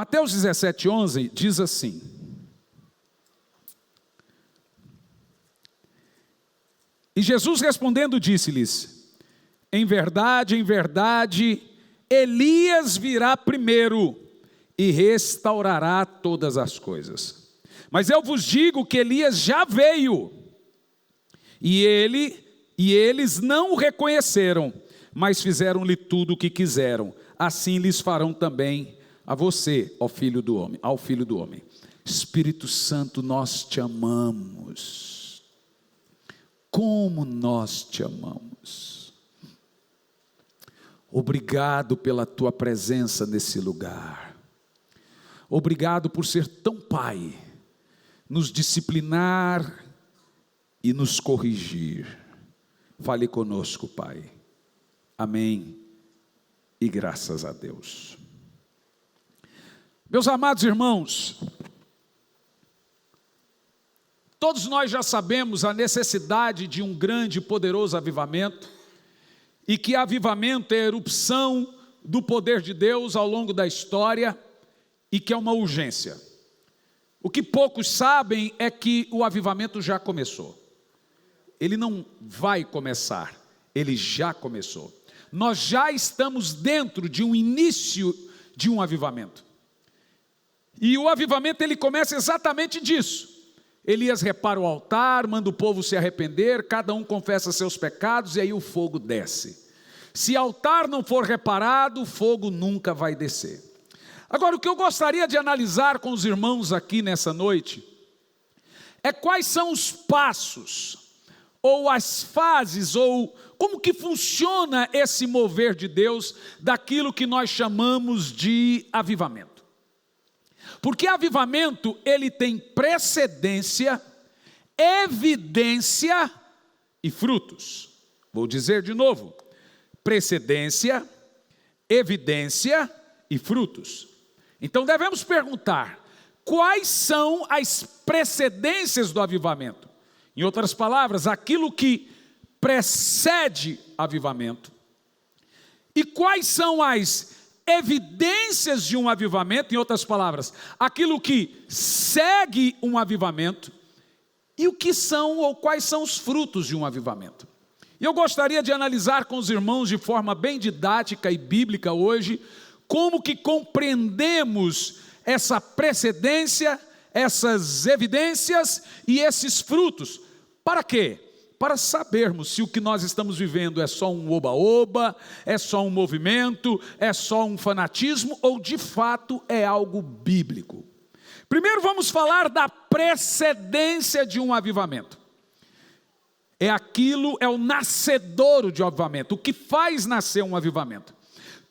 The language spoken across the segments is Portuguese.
Mateus 17:11 diz assim: E Jesus respondendo disse-lhes: em verdade, Elias virá primeiro e restaurará todas as coisas. Mas eu vos digo que Elias já veio, e eles não o reconheceram, mas fizeram-lhe tudo o que quiseram. Assim lhes farão também a você, ó filho do homem, ao filho do homem. Espírito Santo, nós te amamos. Como nós te amamos. Obrigado pela tua presença nesse lugar. Obrigado por ser tão pai, nos disciplinar e nos corrigir. Fale conosco, Pai. Amém. E graças a Deus. Meus amados irmãos, todos nós já sabemos a necessidade de um grande e poderoso avivamento, e que avivamento é a erupção do poder de Deus ao longo da história, e que é uma urgência. O que poucos sabem é que o avivamento já começou. Ele não vai começar, ele já começou. Nós já estamos dentro de um início de um avivamento. E o avivamento ele começa exatamente disso. Elias repara o altar, manda o povo se arrepender, cada um confessa seus pecados e aí o fogo desce. Se o altar não for reparado, o fogo nunca vai descer. Agora, o que eu gostaria de analisar com os irmãos aqui nessa noite é quais são os passos, ou as fases, ou como que funciona esse mover de Deus daquilo que nós chamamos de avivamento. Porque avivamento, ele tem precedência, evidência e frutos. Vou dizer de novo: precedência, evidência e frutos. Então devemos perguntar, quais são as precedências do avivamento? Em outras palavras, aquilo que precede avivamento. E quais são as evidências de um avivamento? Em outras palavras, aquilo que segue um avivamento. E o que são ou quais são os frutos de um avivamento? E eu gostaria de analisar com os irmãos de forma bem didática e bíblica hoje, como que compreendemos essa precedência, essas evidências e esses frutos. Para quê? Para sabermos se o que nós estamos vivendo é só um oba-oba, é só um movimento, é só um fanatismo ou de fato é algo bíblico. Primeiro vamos falar da precedência de um avivamento. É o nascedouro de um avivamento, o que faz nascer um avivamento.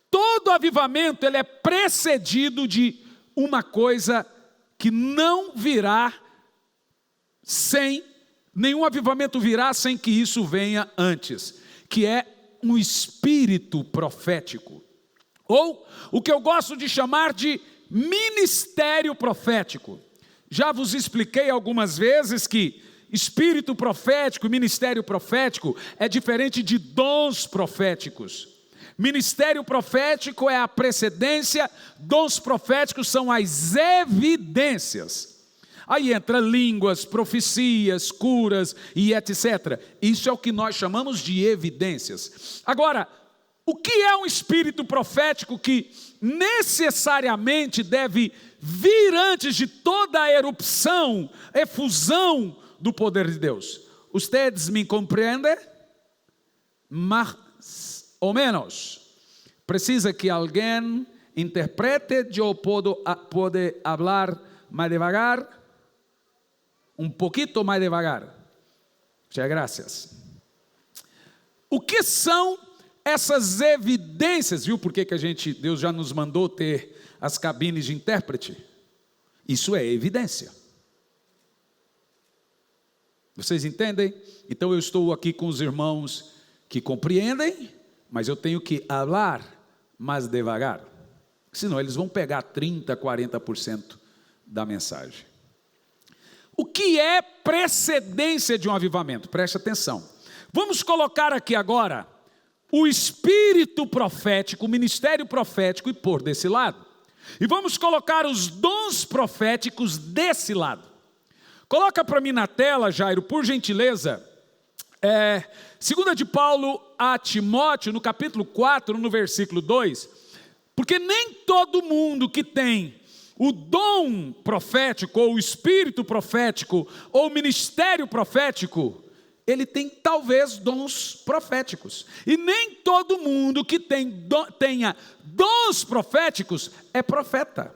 Todo avivamento ele é precedido de uma coisa que não virá nenhum avivamento virá sem que isso venha antes, que é um espírito profético, ou o que eu gosto de chamar de ministério profético. Já vos expliquei algumas vezes que espírito profético e ministério profético é diferente de dons proféticos. Ministério profético é a precedência, dons proféticos são as evidências. Aí entra línguas, profecias, curas e etc. Isso é o que nós chamamos de evidências. Agora, o que é um espírito profético que necessariamente deve vir antes de toda a erupção, efusão do poder de Deus? Ustedes me compreendem? Mais ou menos. Precisa que alguém interprete, eu posso falar mais devagar, pouquinho mais devagar. Muchas gracias. O que são essas evidências? Viu por que Deus já nos mandou ter as cabines de intérprete? Isso é evidência. Vocês entendem? Então eu estou aqui com os irmãos que compreendem, mas eu tenho que falar mais devagar, senão eles vão pegar 30%, 40% da mensagem. O que é precedência de um avivamento? Preste atenção. Vamos colocar aqui agora o espírito profético, o ministério profético e pôr desse lado. E vamos colocar os dons proféticos desse lado. Coloca para mim na tela, Jairo, por gentileza, 2 de Paulo a Timóteo, no capítulo 4, no versículo 2, porque nem todo mundo que tem o dom profético, ou o espírito profético, ou o ministério profético, ele tem talvez dons proféticos, e nem todo mundo que tenha dons proféticos é profeta.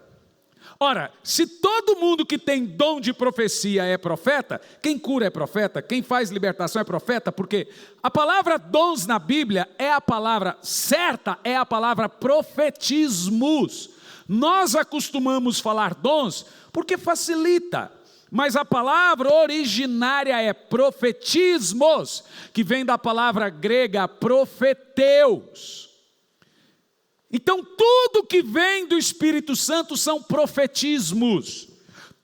Ora, se todo mundo que tem dom de profecia é profeta, quem cura é profeta, quem faz libertação é profeta, porque a palavra dons na Bíblia é a palavra certa, é a palavra profetismos. Nós acostumamos falar dons porque facilita, mas a palavra originária é profetismos, que vem da palavra grega profeteus. Então tudo que vem do Espírito Santo são profetismos.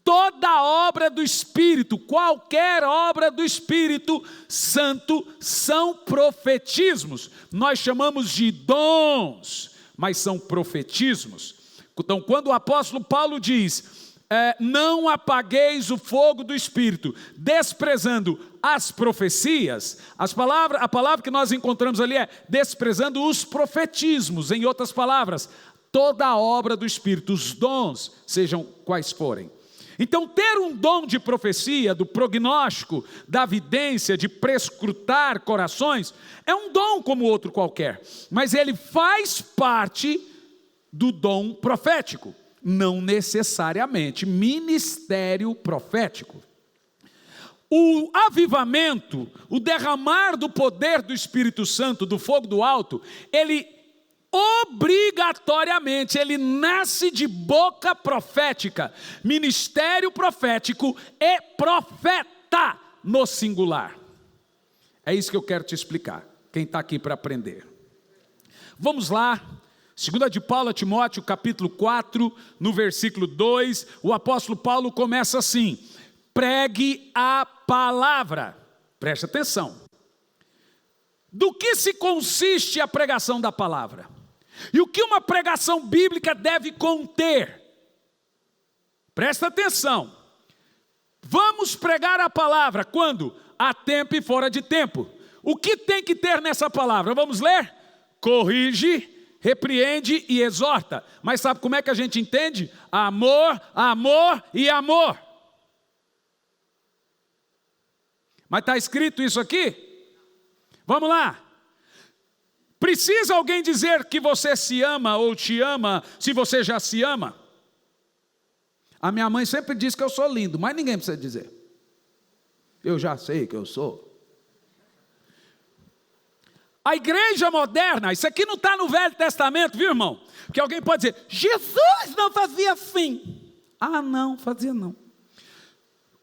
Toda obra do Espírito, qualquer obra do Espírito Santo são profetismos. Nós chamamos de dons, mas são profetismos. Então quando o apóstolo Paulo diz, não apagueis o fogo do Espírito, desprezando as profecias, a palavra que nós encontramos ali é desprezando os profetismos. Em outras palavras, toda a obra do Espírito, os dons, sejam quais forem. Então ter um dom de profecia, do prognóstico, da vidência, de prescrutar corações, é um dom como outro qualquer, mas ele faz parte do dom profético, não necessariamente ministério profético. O avivamento, o derramar do poder do Espírito Santo, do fogo do alto, ele obrigatoriamente, ele nasce de boca profética, ministério profético e profeta no singular. É isso que eu quero te explicar, quem está aqui para aprender. Vamos lá, 2 de Paulo a Timóteo, capítulo 4, no versículo 2, o apóstolo Paulo começa assim: pregue a palavra. Preste atenção. Do que se consiste a pregação da palavra? E o que uma pregação bíblica deve conter? Presta atenção. Vamos pregar a palavra quando? A tempo e fora de tempo. O que tem que ter nessa palavra? Vamos ler? Corrige, repreende e exorta. Mas sabe como é que a gente entende? Amor, amor e amor. Mas está escrito isso aqui? Vamos lá. Precisa alguém dizer que você se ama ou te ama, se você já se ama? A minha mãe sempre diz que eu sou lindo, mas ninguém precisa dizer. Eu já sei que eu sou. A igreja moderna, isso aqui não está no Velho Testamento, viu, irmão? Porque alguém pode dizer, Jesus não fazia assim. Ah, não, fazia não.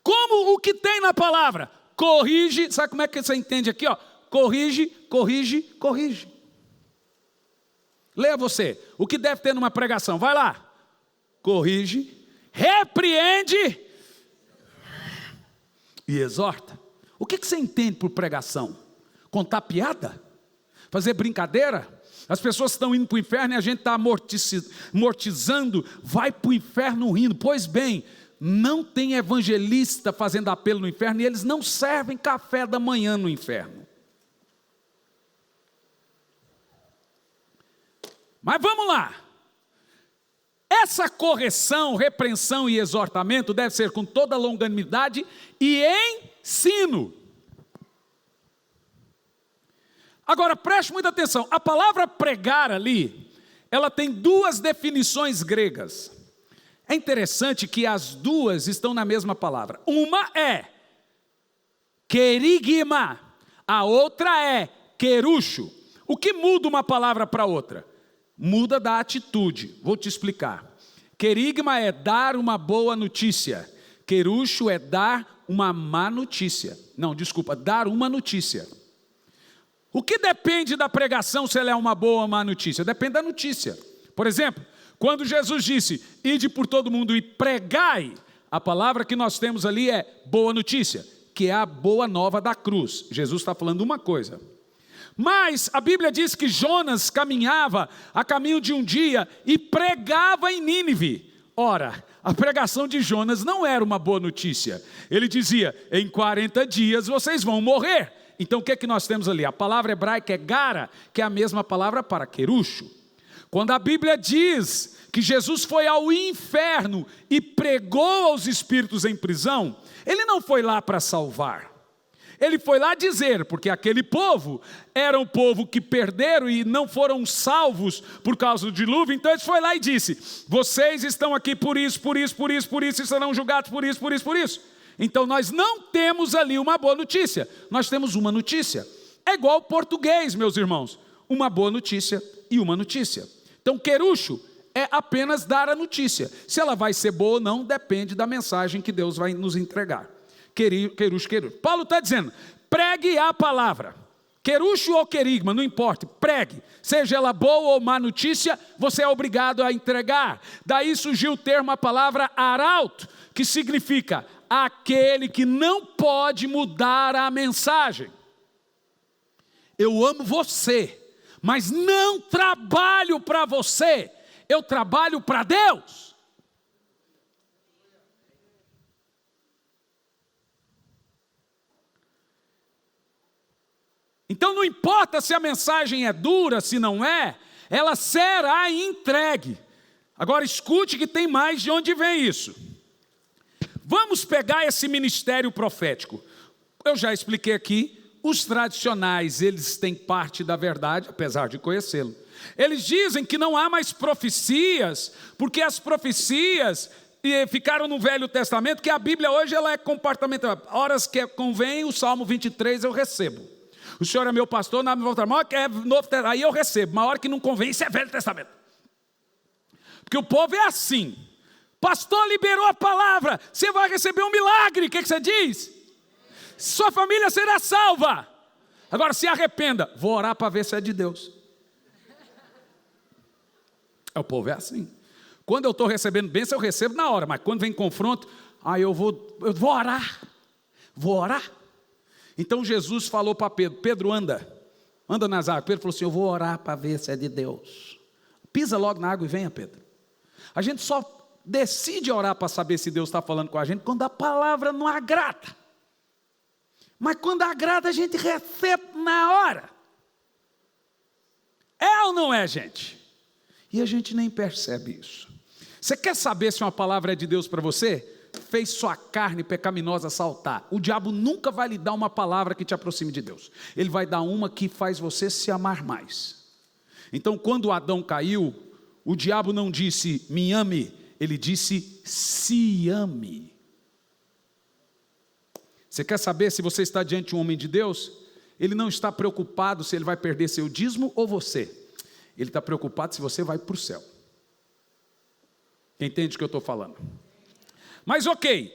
Como o que tem na palavra? Corrige, sabe como é que você entende aqui? Ó? Corrige, corrige, corrige. Leia você, o que deve ter numa pregação, vai lá. Corrige, repreende e exorta. O que você entende por pregação? Contar piada? Fazer brincadeira? As pessoas estão indo para o inferno e a gente está amortizando, vai para o inferno rindo. Pois bem, não tem evangelista fazendo apelo no inferno e eles não servem café da manhã no inferno. Mas vamos lá. Essa correção, repreensão e exortamento deve ser com toda longanimidade e ensino. Agora preste muita atenção, a palavra pregar ali, ela tem duas definições gregas. É interessante que as duas estão na mesma palavra. Uma é querigma, a outra é querucho. O que muda uma palavra para outra? Muda da atitude, vou te explicar. Querigma é dar uma boa notícia, querucho é dar uma má notícia. Não, desculpa, dar uma notícia. O que depende da pregação se ela é uma boa ou má notícia? Depende da notícia. Por exemplo, quando Jesus disse, ide por todo mundo e pregai, a palavra que nós temos ali é boa notícia, que é a boa nova da cruz. Jesus está falando uma coisa. Mas a Bíblia diz que Jonas caminhava a caminho de um dia e pregava em Nínive. Ora, a pregação de Jonas não era uma boa notícia. Ele dizia, em 40 dias vocês vão morrer. Então o que é que nós temos ali? A palavra hebraica é gara, que é a mesma palavra para querucho. Quando a Bíblia diz que Jesus foi ao inferno e pregou aos espíritos em prisão, ele não foi lá para salvar. Ele foi lá dizer, porque aquele povo era um povo que perderam e não foram salvos por causa do dilúvio, então ele foi lá e disse, vocês estão aqui por isso, e serão julgados por isso. Então nós não temos ali uma boa notícia, nós temos uma notícia. É igual português, meus irmãos, uma boa notícia e uma notícia. Então querucho é apenas dar a notícia. Se ela vai ser boa ou não, depende da mensagem que Deus vai nos entregar. Querucho. Paulo está dizendo, pregue a palavra. Querucho ou querigma, não importa, pregue. Seja ela boa ou má notícia, você é obrigado a entregar. Daí surgiu o termo, a palavra arauto, que significa aquele que não pode mudar a mensagem. Eu amo você, mas não trabalho para você, eu trabalho para Deus. Então não importa se a mensagem é dura, se não é, ela será entregue. Agora escute que tem mais de onde vem isso. Vamos pegar esse ministério profético. Eu já expliquei aqui, os tradicionais, eles têm parte da verdade, apesar de conhecê-lo. Eles dizem que não há mais profecias, porque as profecias ficaram no Velho Testamento, que a Bíblia hoje ela é compartimentada. Horas que convém, o Salmo 23 eu recebo. O senhor é meu pastor, na minha mão que é novo, aí eu recebo. Uma hora que não convém, isso é Velho Testamento. Porque o povo é assim. Pastor liberou a palavra, você vai receber um milagre. O que você diz? Sua família será salva. Agora se arrependa. Vou orar para ver se é de Deus. O povo é assim. Quando eu estou recebendo bênção, eu recebo na hora. Mas quando vem confronto, eu vou orar. Vou orar. Então Jesus falou para Pedro, Pedro anda nas águas. Pedro falou assim, eu vou orar para ver se é de Deus. Pisa logo na água e venha, Pedro. A gente só decide orar para saber se Deus está falando com a gente quando a palavra não agrada. Mas quando agrada, a gente recebe na hora. É ou não é, gente? E a gente nem percebe isso. Você quer saber se uma palavra é de Deus para você? Fez sua carne pecaminosa saltar. O diabo nunca vai lhe dar uma palavra que te aproxime de Deus. Ele vai dar uma que faz você se amar mais. Então quando Adão caiu, o diabo não disse me ame, ele disse se ame. Você quer saber se você está diante de um homem de Deus? Ele não está preocupado se ele vai perder seu dízimo ou você. Ele está preocupado se você vai para o céu. Quem entende o que eu estou falando? Mas ok,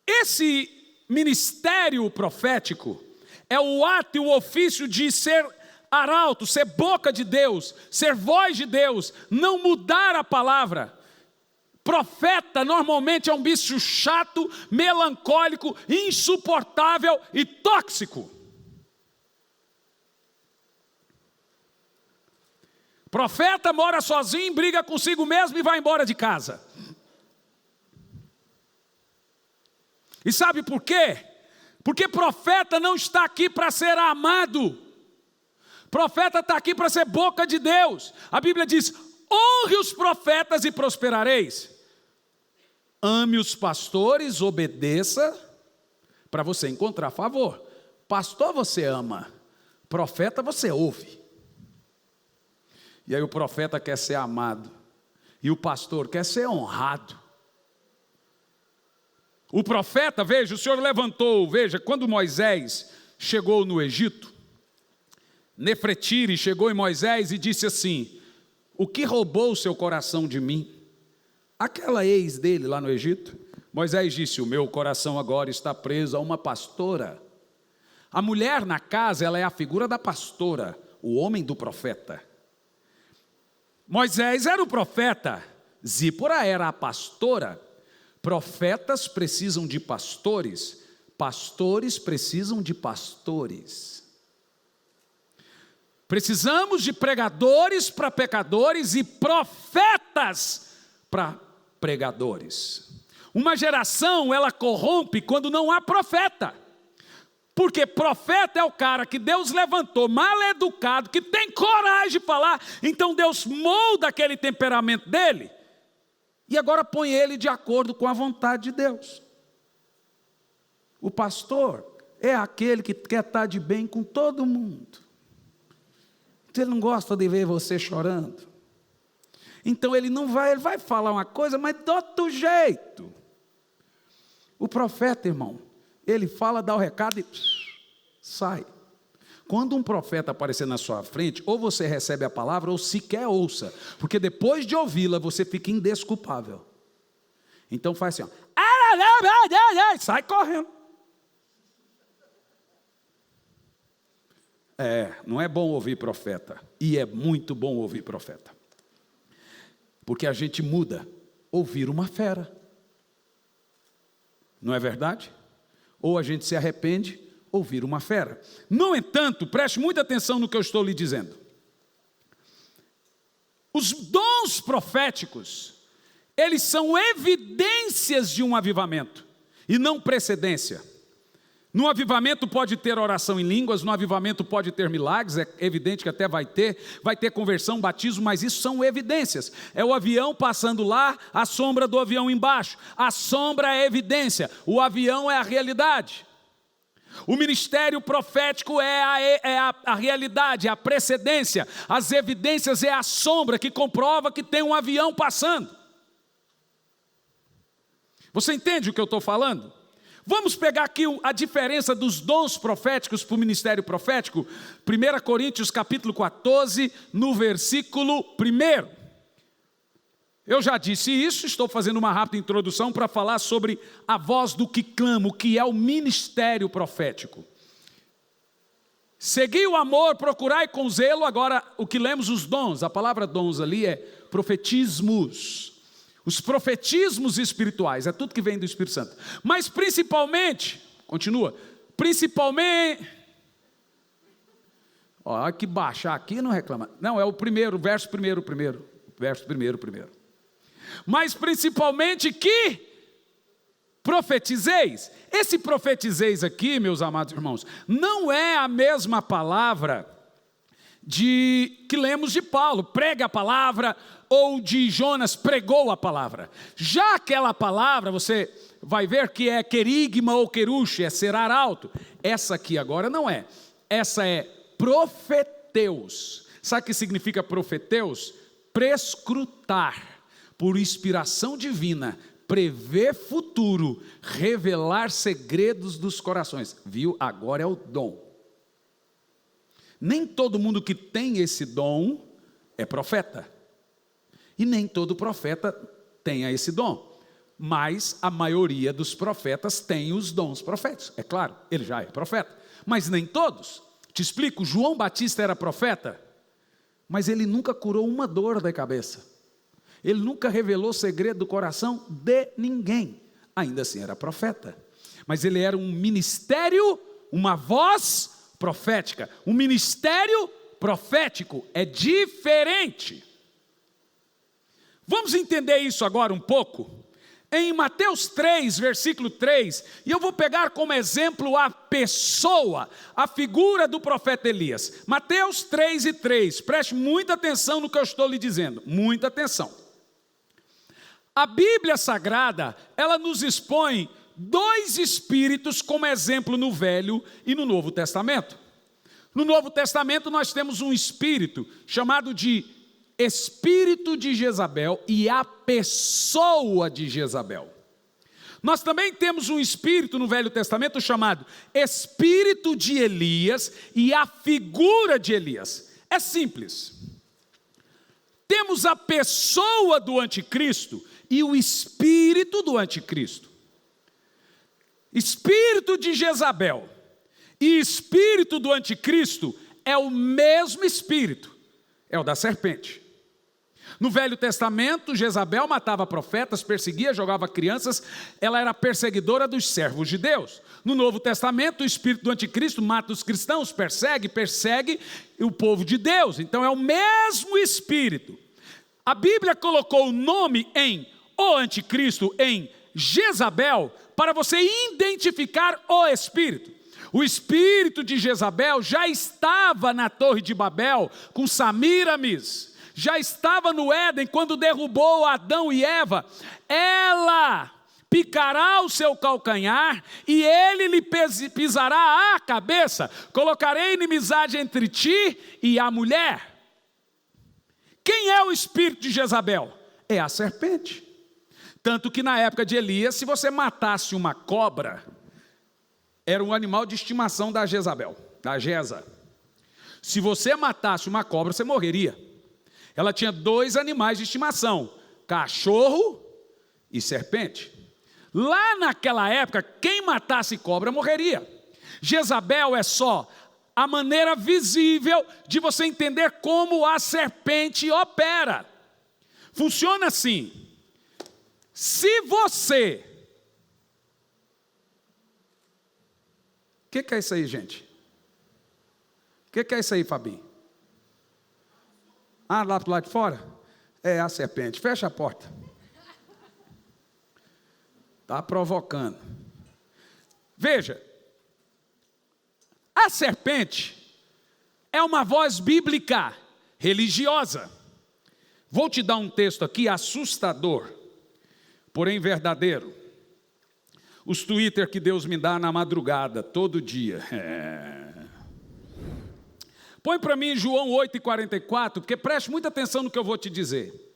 esse ministério profético é o ato e o ofício de ser arauto, ser boca de Deus, ser voz de Deus, não mudar a palavra. Profeta normalmente é um bicho chato, melancólico, insuportável e tóxico. Profeta mora sozinho, briga consigo mesmo e vai embora de casa. E sabe por quê? Porque profeta não está aqui para ser amado. Profeta está aqui para ser boca de Deus. A Bíblia diz, honre os profetas e prosperareis. Ame os pastores, obedeça, para você encontrar favor. Pastor você ama, profeta você ouve. E aí o profeta quer ser amado, e o pastor quer ser honrado. O profeta, veja, o Senhor levantou, veja, quando Moisés chegou no Egito, Nefretiri chegou em Moisés e disse assim, o que roubou o seu coração de mim? Aquela ex dele lá no Egito. Moisés disse, o meu coração agora está preso a uma pastora. A mulher na casa, ela é a figura da pastora, o homem do profeta. Moisés era o profeta, Zípora era a pastora. Profetas precisam de pastores, pastores precisam de pastores. Precisamos de pregadores para pecadores e profetas para pregadores. Uma geração, ela corrompe quando não há profeta. Porque profeta é o cara que Deus levantou, mal educado, que tem coragem de falar. Então Deus molda aquele temperamento dele e agora põe ele de acordo com a vontade de Deus. O pastor é aquele que quer estar de bem com todo mundo. Ele não gosta de ver você chorando. Então ele vai falar uma coisa, mas de outro jeito. O profeta, irmão, ele fala, dá o recado e sai. Quando um profeta aparecer na sua frente, ou você recebe a palavra, ou sequer ouça. Porque depois de ouvi-la, você fica indesculpável. Então faz assim, ó. Sai correndo. Não é bom ouvir profeta. E é muito bom ouvir profeta. Porque a gente muda. Ouvir uma fera. Não é verdade? Ou a gente se arrepende, ouvir uma fera. No entanto, preste muita atenção no que eu estou lhe dizendo. Os dons proféticos, eles são evidências de um avivamento, e não precedência. No avivamento pode ter oração em línguas, no avivamento pode ter milagres, é evidente que até vai ter conversão, batismo, mas isso são evidências. É o avião passando lá, a sombra do avião embaixo. A sombra é evidência, o avião é a realidade. O ministério profético é a realidade, é a precedência. As evidências é a sombra que comprova que tem um avião passando. Você entende o que eu estou falando? Vamos pegar aqui a diferença dos dons proféticos para o ministério profético. 1 Coríntios capítulo 14, no versículo 1. Eu já disse isso, estou fazendo uma rápida introdução para falar sobre a voz do que clama, o que é o ministério profético. Segui o amor, procurai com zelo. Agora, o que lemos, os dons, a palavra dons ali é profetismos. Os profetismos espirituais, é tudo que vem do Espírito Santo. Mas principalmente, continua, principalmente, ó, que baixar aqui não reclama. Não, é o primeiro, verso primeiro. Mas principalmente que profetizeis. Esse profetizeis aqui, meus amados irmãos, não é a mesma palavra que lemos de Paulo, prega a palavra, ou de Jonas, pregou a palavra. Já aquela palavra, você vai ver que é querigma ou queruche, é ser arauto. Essa aqui agora não é. Essa é profeteus. Sabe o que significa profeteus? Prescrutar, por inspiração divina, prever futuro, revelar segredos dos corações. Viu? Agora é o dom. Nem todo mundo que tem esse dom é profeta. E nem todo profeta tenha esse dom. Mas a maioria dos profetas tem os dons proféticos. É claro, ele já é profeta. Mas nem todos. Te explico, João Batista era profeta, mas ele nunca curou uma dor da cabeça. Ele nunca revelou segredo do coração de ninguém. Ainda assim era profeta. Mas ele era um ministério, uma voz profética. Um ministério profético é diferente. Vamos entender isso agora um pouco? Em Mateus 3, versículo 3, e eu vou pegar como exemplo a pessoa, a figura do profeta Elias. Mateus 3 e 3, preste muita atenção no que eu estou lhe dizendo, muita atenção. A Bíblia Sagrada, ela nos expõe dois espíritos como exemplo no Velho e no Novo Testamento. No Novo Testamento nós temos um espírito chamado de espírito de Jezabel e a pessoa de Jezabel. Nós também temos um espírito no Velho Testamento chamado espírito de Elias e a figura de Elias. É simples. Temos a pessoa do anticristo e o espírito do anticristo. Espírito de Jezabel e espírito do anticristo é o mesmo espírito, é o da serpente. No Velho Testamento, Jezabel matava profetas, perseguia, jogava crianças, ela era perseguidora dos servos de Deus. No Novo Testamento, o espírito do anticristo mata os cristãos, persegue o povo de Deus. Então é o mesmo espírito. A Bíblia colocou o nome o anticristo em Jezabel para você identificar o espírito. O espírito de Jezabel já estava na Torre de Babel com Samíramis, já estava no Éden quando derrubou Adão e Eva. Ela picará o seu calcanhar e ele lhe pisará a cabeça. Colocarei inimizade entre ti e a mulher. Quem é o espírito de Jezabel? É a serpente. Tanto que na época de Elias, se você matasse uma cobra, era um animal de estimação da Jezabel, da Jeza. Se você matasse uma cobra, você morreria. Ela tinha 2 animais de estimação, cachorro e serpente. Lá naquela época, quem matasse cobra morreria. Jezabel é só a maneira visível de você entender como a serpente opera. Funciona assim. Se você... O que é isso aí, gente? O que é isso aí, Fabi? Ah, lá do lado de fora? É a serpente. Fecha a porta. Está provocando. Veja. A serpente é uma voz bíblica, religiosa. Vou te dar um texto aqui assustador, porém verdadeiro. Os Twitter que Deus me dá na madrugada, todo dia. Põe para mim João 8,44, porque preste muita atenção no que eu vou te dizer.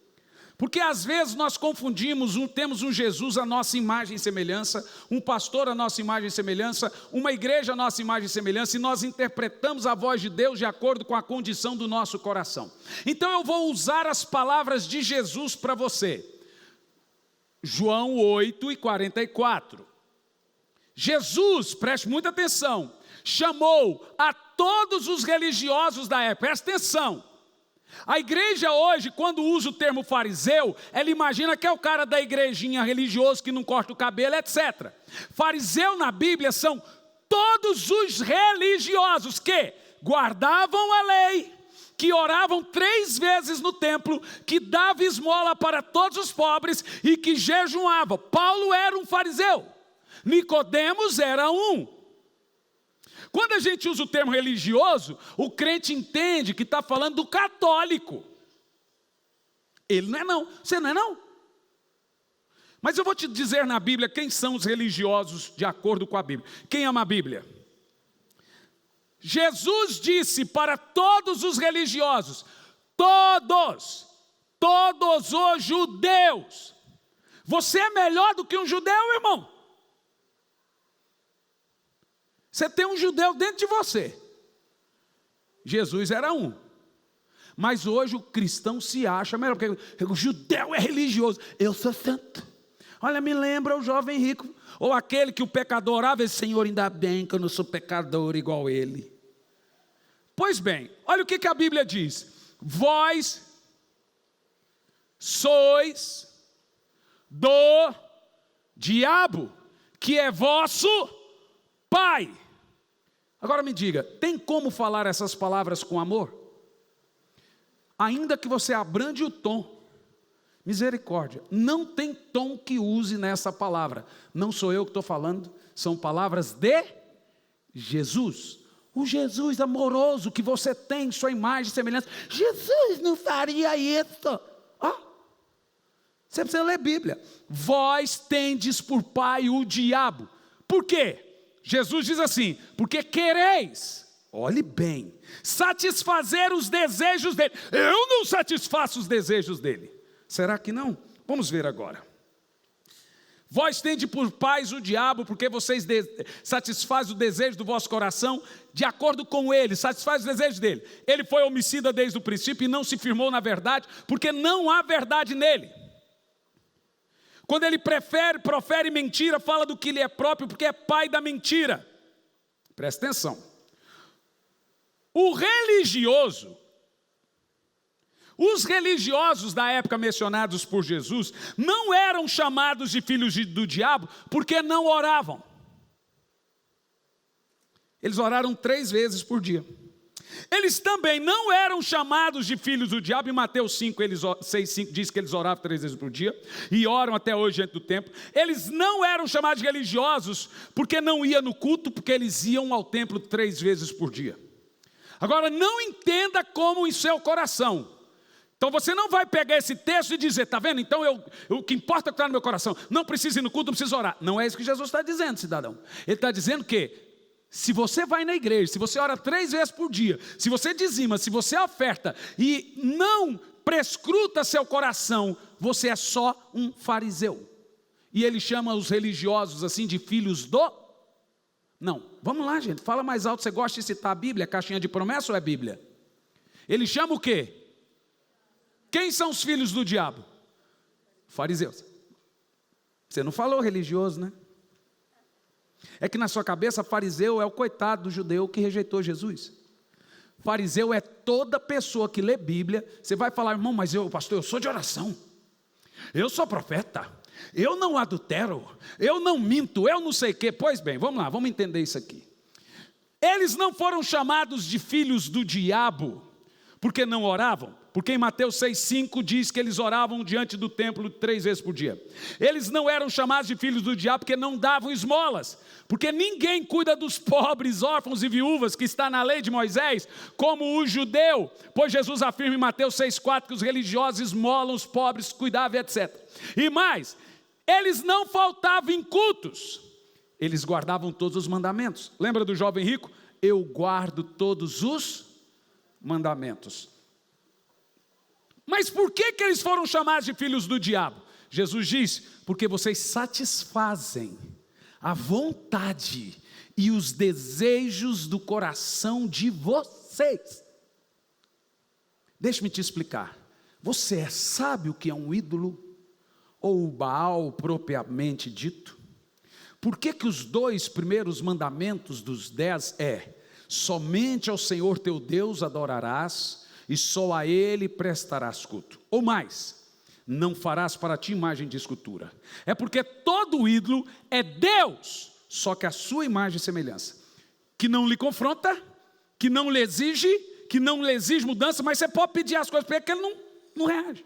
Porque às vezes nós confundimos, temos um Jesus à nossa imagem e semelhança, um pastor à nossa imagem e semelhança, uma igreja à nossa imagem e semelhança, e nós interpretamos a voz de Deus de acordo com a condição do nosso coração. Então eu vou usar as palavras de Jesus para você. João 8,44. Jesus, preste muita atenção, chamou a todos os religiosos da época, presta atenção. A igreja hoje, quando usa o termo fariseu, ela imagina que é o cara da igrejinha religioso que não corta o cabelo, etc. Fariseu na Bíblia são todos os religiosos que guardavam a lei, que oravam 3 vezes no templo, que davam esmola para todos os pobres e que jejuavam. Paulo era um fariseu. Nicodemos era um. Quando a gente usa o termo religioso, o crente entende que está falando do católico. Ele não é não, você não é não. Mas eu vou te dizer na Bíblia quem são os religiosos de acordo com a Bíblia. Quem ama a Bíblia? Jesus disse para todos os religiosos, todos os judeus. Você é melhor do que um judeu, irmão? Você tem um judeu dentro de você. Jesus era um. Mas hoje o cristão se acha melhor, porque o judeu é religioso. Eu sou santo. Olha, me lembra o jovem rico, ou aquele que o pecador orava e disse, Senhor, ainda bem que eu não sou pecador igual ele. Pois bem, olha o que a Bíblia diz. Vós sois do diabo, que é vosso pai. Agora me diga, tem como falar essas palavras com amor? Ainda que você abrande o tom, misericórdia, não tem tom que use nessa palavra. Não sou eu que estou falando, são palavras de Jesus. O Jesus amoroso que você tem, sua imagem e semelhança. Jesus não faria isso. Você precisa ler Bíblia. Vós tendes por pai o diabo. Por quê? Jesus diz assim, porque quereis, olhe bem, satisfazer os desejos dele. Eu não satisfaço os desejos dele. Será que não? Vamos ver agora. Vós tendes por pais o diabo, porque vocês satisfazem o desejo do vosso coração, de acordo com ele, satisfaz os desejos dele. Ele foi homicida desde o princípio e não se firmou na verdade, porque não há verdade nele. Quando ele profere mentira, fala do que lhe é próprio, porque é pai da mentira. Presta atenção. O religioso Os religiosos da época mencionados por Jesus não eram chamados de filhos do diabo porque não oravam. Eles oraram 3 vezes por dia. Eles também não eram chamados de filhos do diabo. Em Mateus 6:5 diz que eles oravam 3 vezes por dia e oram até hoje diante do templo. Eles não eram chamados de religiosos porque não iam no culto, porque eles iam ao templo 3 vezes por dia. Agora, não entenda como isso é o coração. Então você não vai pegar esse texto e dizer, está vendo? Então o que importa é o que está no meu coração. Não precisa ir no culto, não precisa orar. Não é isso que Jesus está dizendo, cidadão. Ele está dizendo que se você vai na igreja, se você ora 3 vezes por dia, se você dizima, se você oferta e não prescruta seu coração, você é só um fariseu. E ele chama os religiosos assim de filhos do... Não, vamos lá, gente, fala mais alto. Você gosta de citar a Bíblia, caixinha de promessa ou é Bíblia? Ele chama o quê? Quem são os filhos do diabo? Fariseus. Você não falou religioso, né? É que na sua cabeça, fariseu é o coitado do judeu que rejeitou Jesus. Fariseu é toda pessoa que lê Bíblia. Você vai falar, irmão, mas pastor, eu sou de oração. Eu sou profeta. Eu não adultero. Eu não minto. Eu não sei o quê. Pois bem, vamos lá, vamos entender isso aqui. Eles não foram chamados de filhos do diabo porque não oravam. Porque em Mateus 6,5 diz que eles oravam diante do templo 3 vezes por dia. Eles não eram chamados de filhos do diabo porque não davam esmolas. Porque ninguém cuida dos pobres, órfãos e viúvas, que está na lei de Moisés, como o judeu. Pois Jesus afirma em Mateus 6,4 que os religiosos esmolam os pobres, cuidavam, etc. E mais, eles não faltavam em cultos. Eles guardavam todos os mandamentos. Lembra do jovem rico? Eu guardo todos os mandamentos. Mas por que eles foram chamados de filhos do diabo? Jesus diz, porque vocês satisfazem a vontade e os desejos do coração de vocês. Deixa-me te explicar. Você sabe o que é um ídolo? Ou o Baal propriamente dito? Por que os 2 primeiros mandamentos dos 10 somente ao Senhor teu Deus adorarás, e só a Ele prestarás culto? Ou mais, não farás para ti imagem de escultura. É porque todo ídolo é Deus, só que a sua imagem e semelhança, que não lhe confronta, que não lhe exige mudança, mas você pode pedir as coisas para ele que ele não reage.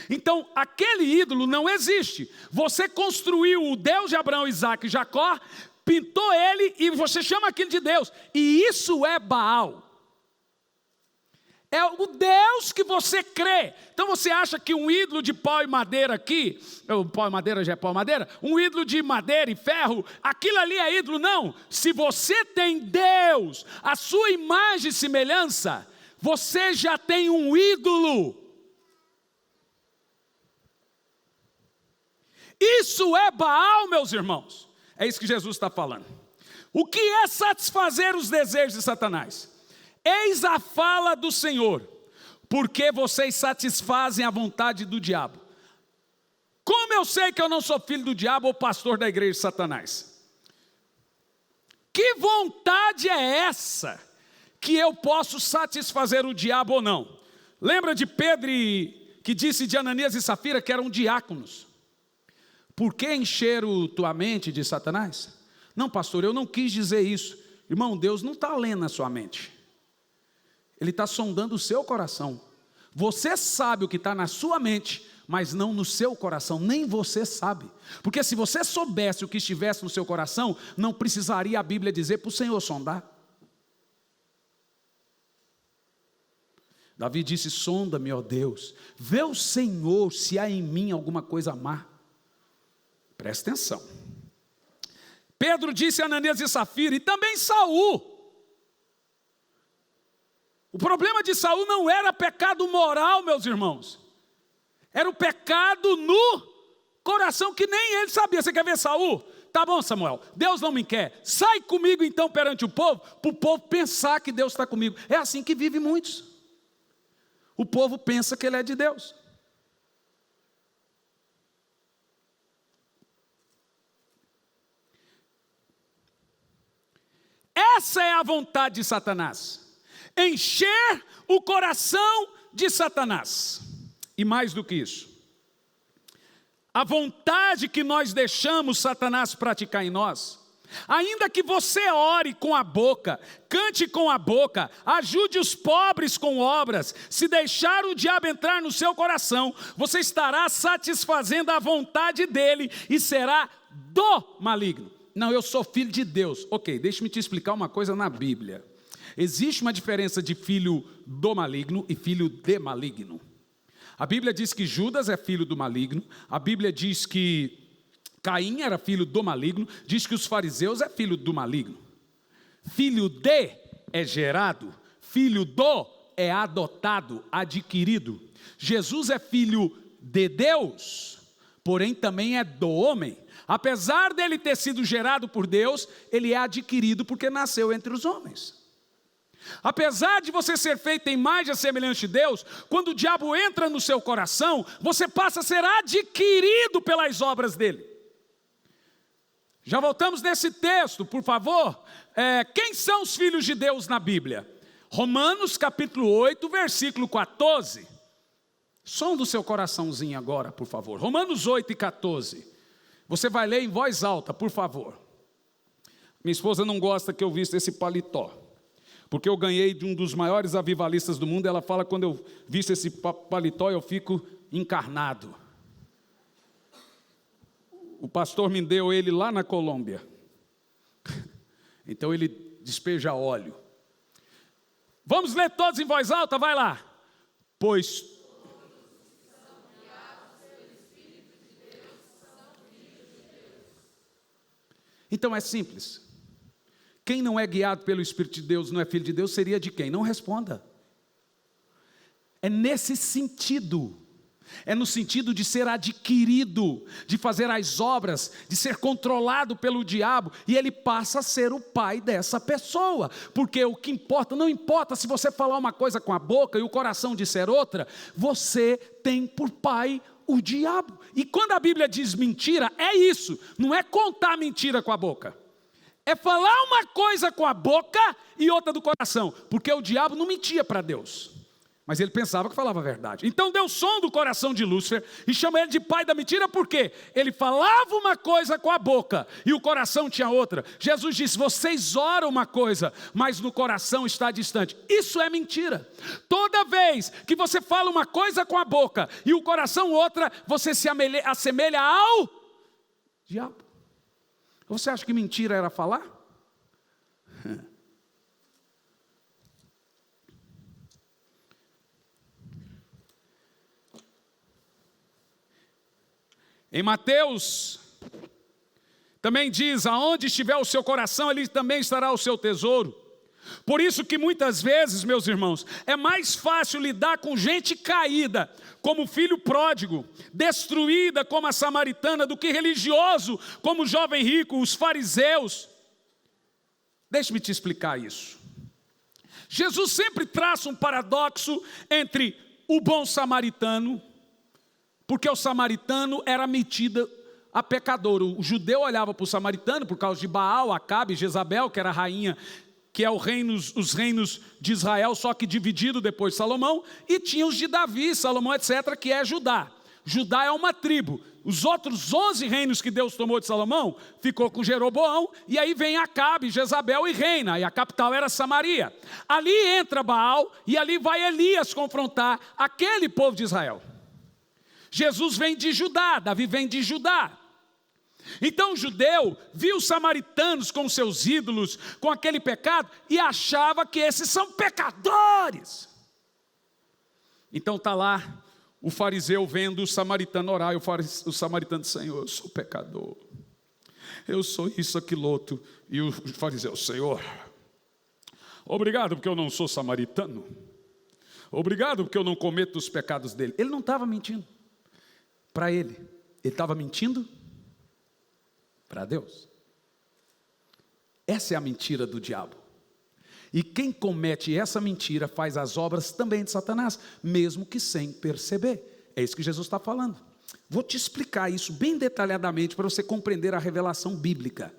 Então, aquele ídolo não existe. Você construiu o Deus de Abraão, Isaac e Jacó, pintou ele e você chama aquilo de Deus. E isso é Baal. É o Deus que você crê. Então você acha que um ídolo de pau e madeira aqui, o pau e madeira já é pau e madeira, um ídolo de madeira e ferro, aquilo ali é ídolo? Não. Se você tem Deus, a sua imagem e semelhança, você já tem um ídolo. Isso é Baal, meus irmãos. É isso que Jesus está falando. O que é satisfazer os desejos de Satanás? Eis a fala do Senhor, porque vocês satisfazem a vontade do diabo. Como eu sei que eu não sou filho do diabo ou pastor da igreja de Satanás? Que vontade é essa que eu posso satisfazer o diabo ou não? Lembra de Pedro que disse de Ananias e Safira que eram diáconos? Por que encheram tua mente de Satanás? Não, pastor, eu não quis dizer isso. Irmão, Deus não está lendo a sua mente. Ele está sondando o seu coração. Você sabe o que está na sua mente, mas não no seu coração, nem você sabe. Porque se você soubesse o que estivesse no seu coração, não precisaria a Bíblia dizer para o Senhor sondar. Davi disse, sonda-me, ó Deus, vê o Senhor se há em mim alguma coisa má. Presta atenção. Pedro disse a Ananias e Safira, e também Saul. O problema de Saul não era pecado moral, meus irmãos. Era o pecado no coração que nem ele sabia. Você quer ver Saul? Tá bom, Samuel, Deus não me quer. Sai comigo então perante o povo, para o povo pensar que Deus está comigo. É assim que vivem muitos. O povo pensa que ele é de Deus. Essa é a vontade de Satanás. Encher o coração de Satanás. E mais do que isso, a vontade que nós deixamos Satanás praticar em nós, ainda que você ore com a boca, cante com a boca, ajude os pobres com obras, se deixar o diabo entrar no seu coração, você estará satisfazendo a vontade dele e será do maligno. Não, eu sou filho de Deus. Ok, deixa-me te explicar uma coisa na Bíblia. Existe uma diferença de filho do maligno e filho de maligno. A Bíblia diz que Judas é filho do maligno, a Bíblia diz que Caim era filho do maligno, diz que os fariseus é filho do maligno. Filho de é gerado, filho do é adotado, adquirido. Jesus é filho de Deus, porém também é do homem. Apesar dele ter sido gerado por Deus, ele é adquirido porque nasceu entre os homens. Apesar de você ser feito em imagem e semelhança de Deus, quando o diabo entra no seu coração, você passa a ser adquirido pelas obras dele. Já voltamos nesse texto, por favor. Quem são os filhos de Deus na Bíblia? Romanos capítulo 8, versículo 14. Som do seu coraçãozinho agora, por favor. Romanos 8 e 14. Você vai ler em voz alta, por favor. Minha esposa não gosta que eu vista esse paletó, porque eu ganhei de um dos maiores avivalistas do mundo. Ela fala que quando eu visto esse paletó, eu fico encarnado. O pastor me deu ele lá na Colômbia. Então ele despeja óleo. Vamos ler todos em voz alta, vai lá. Pois então é simples. Quem não é guiado pelo Espírito de Deus, não é filho de Deus, seria de quem? Não responda. É nesse sentido. É no sentido de ser adquirido, de fazer as obras, de ser controlado pelo diabo, e ele passa a ser o pai dessa pessoa, porque o que importa, não importa se você falar uma coisa com a boca e o coração disser outra, você tem por pai o diabo. E quando a Bíblia diz mentira, é isso, não é contar mentira com a boca, é falar uma coisa com a boca e outra do coração, porque o diabo não mentia para Deus, mas ele pensava que falava a verdade. Então Deus sonda o coração de Lúcifer e chama ele de pai da mentira, porque ele falava uma coisa com a boca e o coração tinha outra. Jesus disse: vocês oram uma coisa, mas no coração está distante. Isso é mentira. Toda vez que você fala uma coisa com a boca e o coração outra, você se assemelha ao diabo. Você acha que mentira era falar? Em Mateus, também diz: aonde estiver o seu coração, ali também estará o seu tesouro. Por isso que muitas vezes, meus irmãos, é mais fácil lidar com gente caída, como o filho pródigo, destruída como a samaritana, do que religioso, como o jovem rico, os fariseus. Deixe-me te explicar isso. Jesus sempre traça um paradoxo entre o bom samaritano, porque o samaritano era metido a pecador. O judeu olhava para o samaritano por causa de Baal, Acabe, Jezabel, que era a rainha, que é os reinos de Israel, só que dividido depois de Salomão, e tinha os de Davi, Salomão, etc., que é Judá. Judá é uma tribo. Os outros 11 reinos que Deus tomou de Salomão, ficou com Jeroboão, e aí vem Acabe, Jezabel e reina, e a capital era Samaria. Ali entra Baal, e ali vai Elias confrontar aquele povo de Israel. Jesus vem de Judá, Davi vem de Judá. Então o judeu viu os samaritanos com seus ídolos, com aquele pecado, e achava que esses são pecadores. Então está lá o fariseu vendo o samaritano orar, e o samaritano diz: Senhor, eu sou pecador, eu sou isso, aquilo, outro. E o fariseu: Senhor, obrigado porque eu não sou samaritano, obrigado porque eu não cometo os pecados dele. Ele não estava mentindo para ele estava mentindo para Deus. Essa é a mentira do diabo. E quem comete essa mentira faz as obras também de Satanás, mesmo que sem perceber. É isso que Jesus está falando. Vou te explicar isso bem detalhadamente para você compreender a revelação bíblica.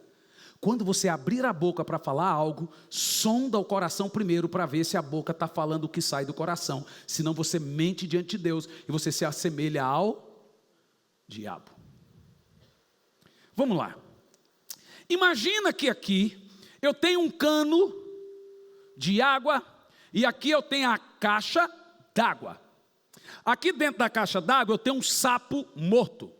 quando você abrir a boca para falar algo, sonda o coração primeiro para ver se a boca está falando o que sai do coração. Senão você mente diante de Deus e você se assemelha ao diabo. Vamos lá. Imagina que aqui eu tenho um cano de água e aqui eu tenho a caixa d'água. Aqui dentro da caixa d'água eu tenho um sapo morto.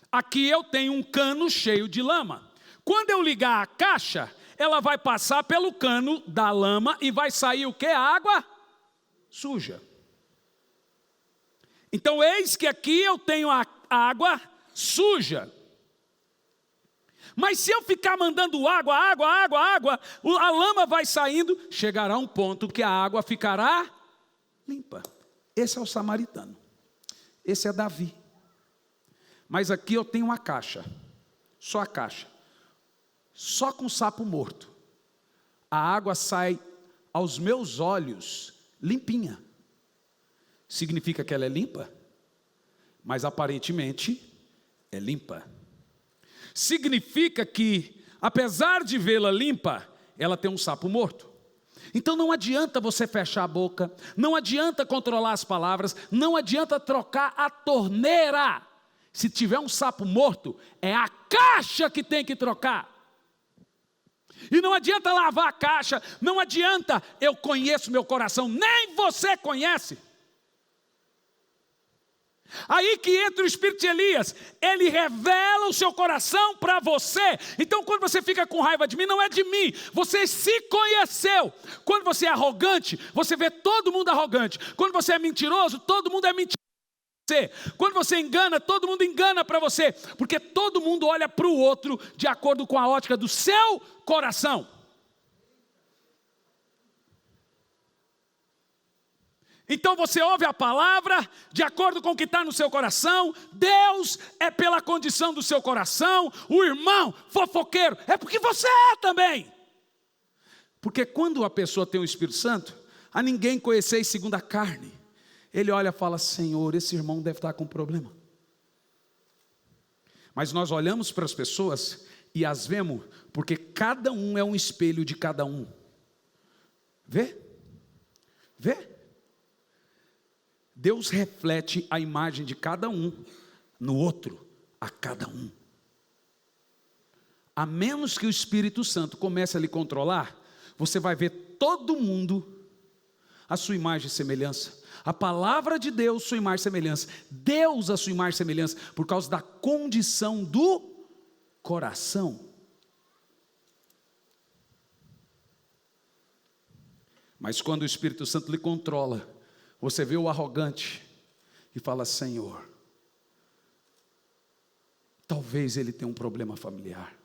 Aqui eu tenho um cano cheio de lama. Quando eu ligar a caixa, ela vai passar pelo cano da lama e vai sair o que? A água suja. Então eis que aqui eu tenho a água suja. Mas se eu ficar mandando água, a lama vai saindo, chegará um ponto que a água ficará limpa. Esse é o samaritano. Esse é Davi. Mas aqui eu tenho uma caixa. Só a caixa. Só com sapo morto. A água sai aos meus olhos limpinha. Significa que ela é limpa? Mas aparentemente é limpa. Significa que, apesar de vê-la limpa, ela tem um sapo morto. Então não adianta você fechar a boca, não adianta controlar as palavras, não adianta trocar a torneira. Se tiver um sapo morto, é a caixa que tem que trocar. E não adianta lavar a caixa, não adianta, eu conheço meu coração, nem você conhece. Aí que entra o espírito de Elias, ele revela o seu coração para você. Então quando você fica com raiva de mim, não é de mim, você se conheceu. Quando você é arrogante, você vê todo mundo arrogante. Quando você é mentiroso, todo mundo é mentiroso. Quando você engana, todo mundo engana para você. Porque todo mundo olha para o outro de acordo com a ótica do seu coração. Então você ouve a palavra de acordo com o que está no seu coração. Deus é pela condição do seu coração. O irmão fofoqueiro é porque você é também. Porque quando a pessoa tem o Espírito Santo, a ninguém conheceis segundo a carne. Ele olha e fala: Senhor, esse irmão deve estar com problema. Mas nós olhamos para as pessoas e as vemos porque cada um é um espelho de cada um. Vê? Vê? Deus reflete a imagem de cada um no outro, a cada um. A menos que o Espírito Santo comece a lhe controlar, você vai ver todo mundo a sua imagem e semelhança. A palavra de Deus, sua imagem e semelhança. Deus, a sua imagem e semelhança, por causa da condição do coração. Mas quando o Espírito Santo lhe controla, você vê o arrogante e fala: Senhor, talvez ele tenha um problema familiar,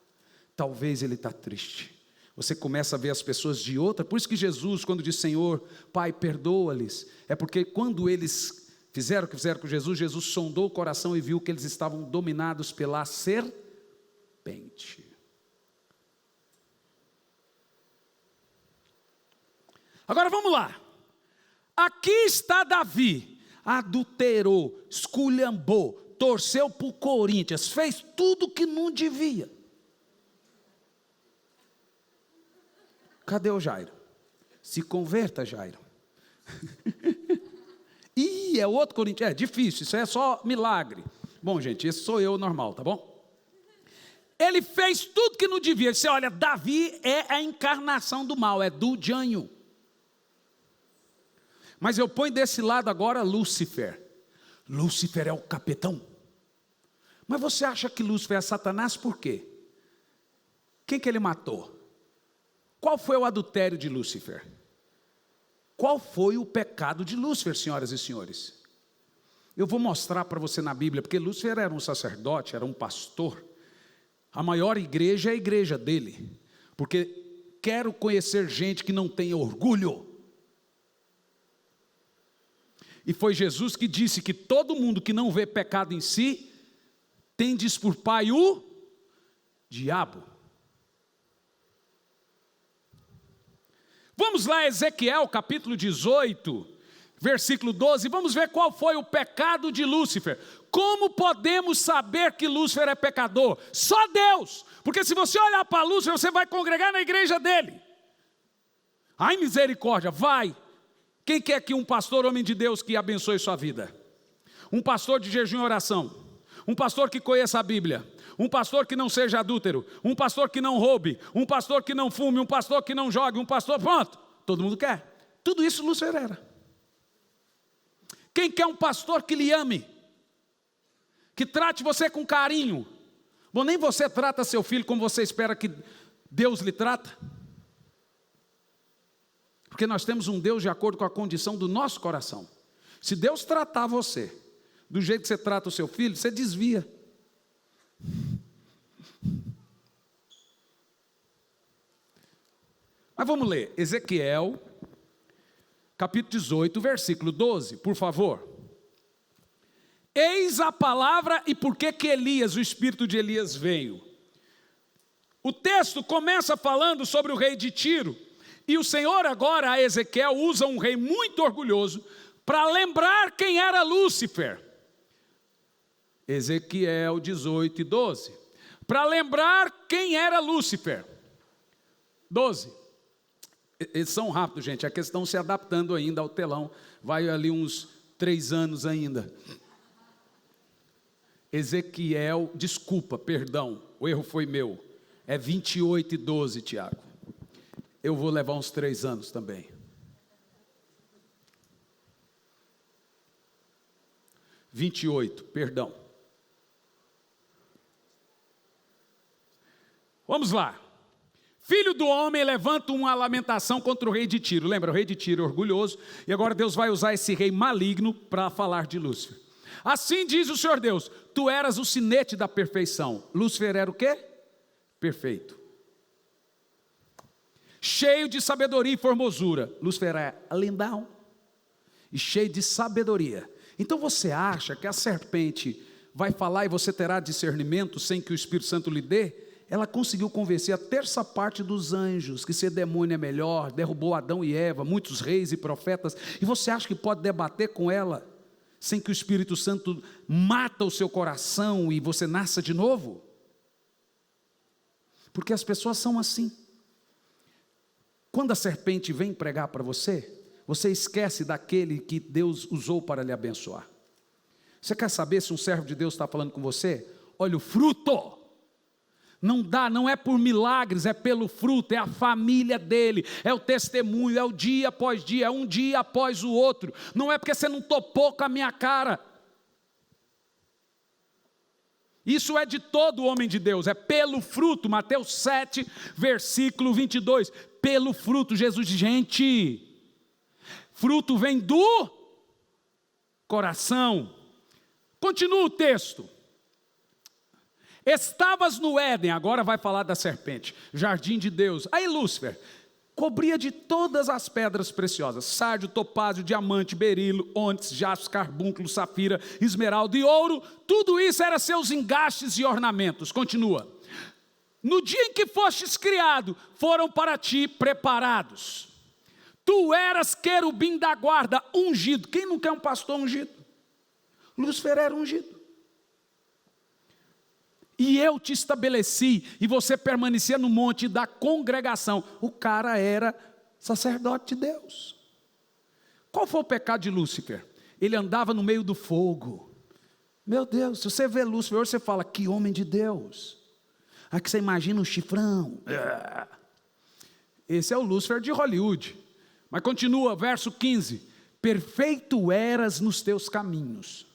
talvez ele está triste. Você começa a ver as pessoas de outra. Por isso que Jesus, quando diz: Senhor, Pai, perdoa-lhes, é porque quando eles fizeram o que fizeram com Jesus, Jesus sondou o coração e viu que eles estavam dominados pela serpente. Agora vamos lá. Aqui está Davi, adulterou, esculhambou, torceu para o Corinthians, fez tudo que não devia. Cadê o Jairo? Se converta, Jairo. Ih, é outro Corinthians. É difícil, isso é só milagre. Bom, gente, esse sou eu normal, tá bom? Ele fez tudo que não devia. Você olha, Davi é a encarnação do mal, é do dianho. Mas eu ponho desse lado agora Lúcifer. Lúcifer é o capetão. Mas você acha que Lúcifer é Satanás por quê? Quem que ele matou? Qual foi o adultério de Lúcifer? Qual foi o pecado de Lúcifer, senhoras e senhores? Eu vou mostrar para você na Bíblia, porque Lúcifer era um sacerdote, era um pastor. A maior igreja é a igreja dele, porque quero conhecer gente que não tenha orgulho. E foi Jesus que disse que todo mundo que não vê pecado em si, tendes por pai o diabo. Vamos lá, Ezequiel capítulo 18, versículo 12, vamos ver qual foi o pecado de Lúcifer. Como podemos saber que Lúcifer é pecador? Só Deus. Porque se você olhar para Lúcifer, você vai congregar na igreja dele. Ai, misericórdia, vai. Quem quer que um pastor, homem de Deus, que abençoe sua vida? Um pastor de jejum e oração. Um pastor que conheça a Bíblia. Um pastor que não seja adúltero. Um pastor que não roube. Um pastor que não fume. Um pastor que não jogue. Um pastor, pronto. Todo mundo quer. Tudo isso Lúcifer era. Quem quer um pastor que lhe ame? Que trate você com carinho? Bom, nem você trata seu filho como você espera que Deus lhe trata. Porque nós temos um Deus de acordo com a condição do nosso coração. Se Deus tratar você do jeito que você trata o seu filho, você desvia. Mas vamos ler, Ezequiel, capítulo 18, versículo 12, por favor. Eis a palavra e por que Elias, o espírito de Elias veio. O texto começa falando sobre o rei de Tiro. E o Senhor agora, a Ezequiel, usa um rei muito orgulhoso para lembrar quem era Lúcifer. Ezequiel 18 e 12. Para lembrar quem era Lúcifer. 12. Eles são rápidos, gente. A questão se adaptando ainda ao telão. Vai ali uns 3 anos ainda. Ezequiel, desculpa, perdão, o erro foi meu. É 28 e 12, Tiago. Eu vou levar uns 3 anos também. 28, perdão. Vamos lá. Filho do homem levanta uma lamentação contra o rei de Tiro. Lembra, o rei de Tiro é orgulhoso. E agora Deus vai usar esse rei maligno para falar de Lúcifer. Assim diz o Senhor Deus, tu eras o sinete da perfeição. Lúcifer era o quê? Perfeito. Cheio de sabedoria e formosura. Lúcifer é lindão e cheio de sabedoria. Então você acha que a serpente vai falar e você terá discernimento sem que o Espírito Santo lhe dê? Ela conseguiu convencer a 1/3 dos anjos que ser demônio é melhor, derrubou Adão e Eva, muitos reis e profetas, e você acha que pode debater com ela sem que o Espírito Santo mata o seu coração e você nasça de novo? Porque as pessoas são assim. Quando a serpente vem pregar para você, você esquece daquele que Deus usou para lhe abençoar. Você quer saber se um servo de Deus está falando com você? Olha o fruto. Não dá, não é por milagres, é pelo fruto, é a família dele, é o testemunho, é o dia após dia, é um dia após o outro. Não é porque você não topou com a minha cara. Isso é de todo homem de Deus, é pelo fruto. Mateus 7, versículo 22. Pelo fruto, Jesus diz, gente, fruto vem do coração. Continua o texto. Estavas no Éden, agora vai falar da serpente, jardim de Deus. Aí Lúcifer cobria de todas as pedras preciosas, sárdio, topázio, diamante, berilo, ônix, jaspe, carbúnculo, safira, esmeralda e ouro. Tudo isso era seus engastes e ornamentos. Continua. No dia em que fostes criado, foram para ti preparados. Tu eras querubim da guarda, ungido. Quem não quer um pastor ungido? Lúcifer era ungido. E eu te estabeleci, e você permanecia no monte da congregação. O cara era sacerdote de Deus. Qual foi o pecado de Lúcifer? Ele andava no meio do fogo. Meu Deus, se você vê Lúcifer hoje, você fala, que homem de Deus. Aqui você imagina um chifrão. Esse é o Lúcifer de Hollywood. Mas continua, verso 15. Perfeito eras nos teus caminhos,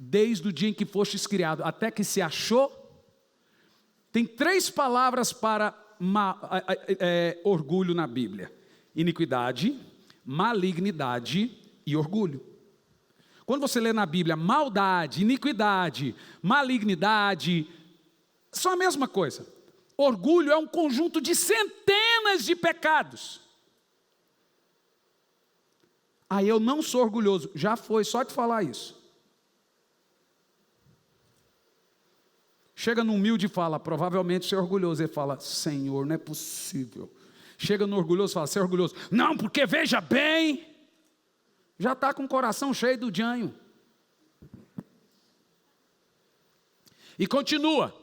desde o dia em que fostes criado, até que se achou. Tem 3 palavras para orgulho na Bíblia: iniquidade, malignidade e orgulho. Quando você lê na Bíblia maldade, iniquidade, malignidade, são a mesma coisa. Orgulho é um conjunto de centenas de pecados. Ah, eu não sou orgulhoso. Já foi, só de falar isso. Chega no humilde e fala, provavelmente você é orgulhoso. Ele fala, Senhor, não é possível. Chega no orgulhoso e fala, você é orgulhoso. Não, porque veja bem, já está com o coração cheio do janho. E continua.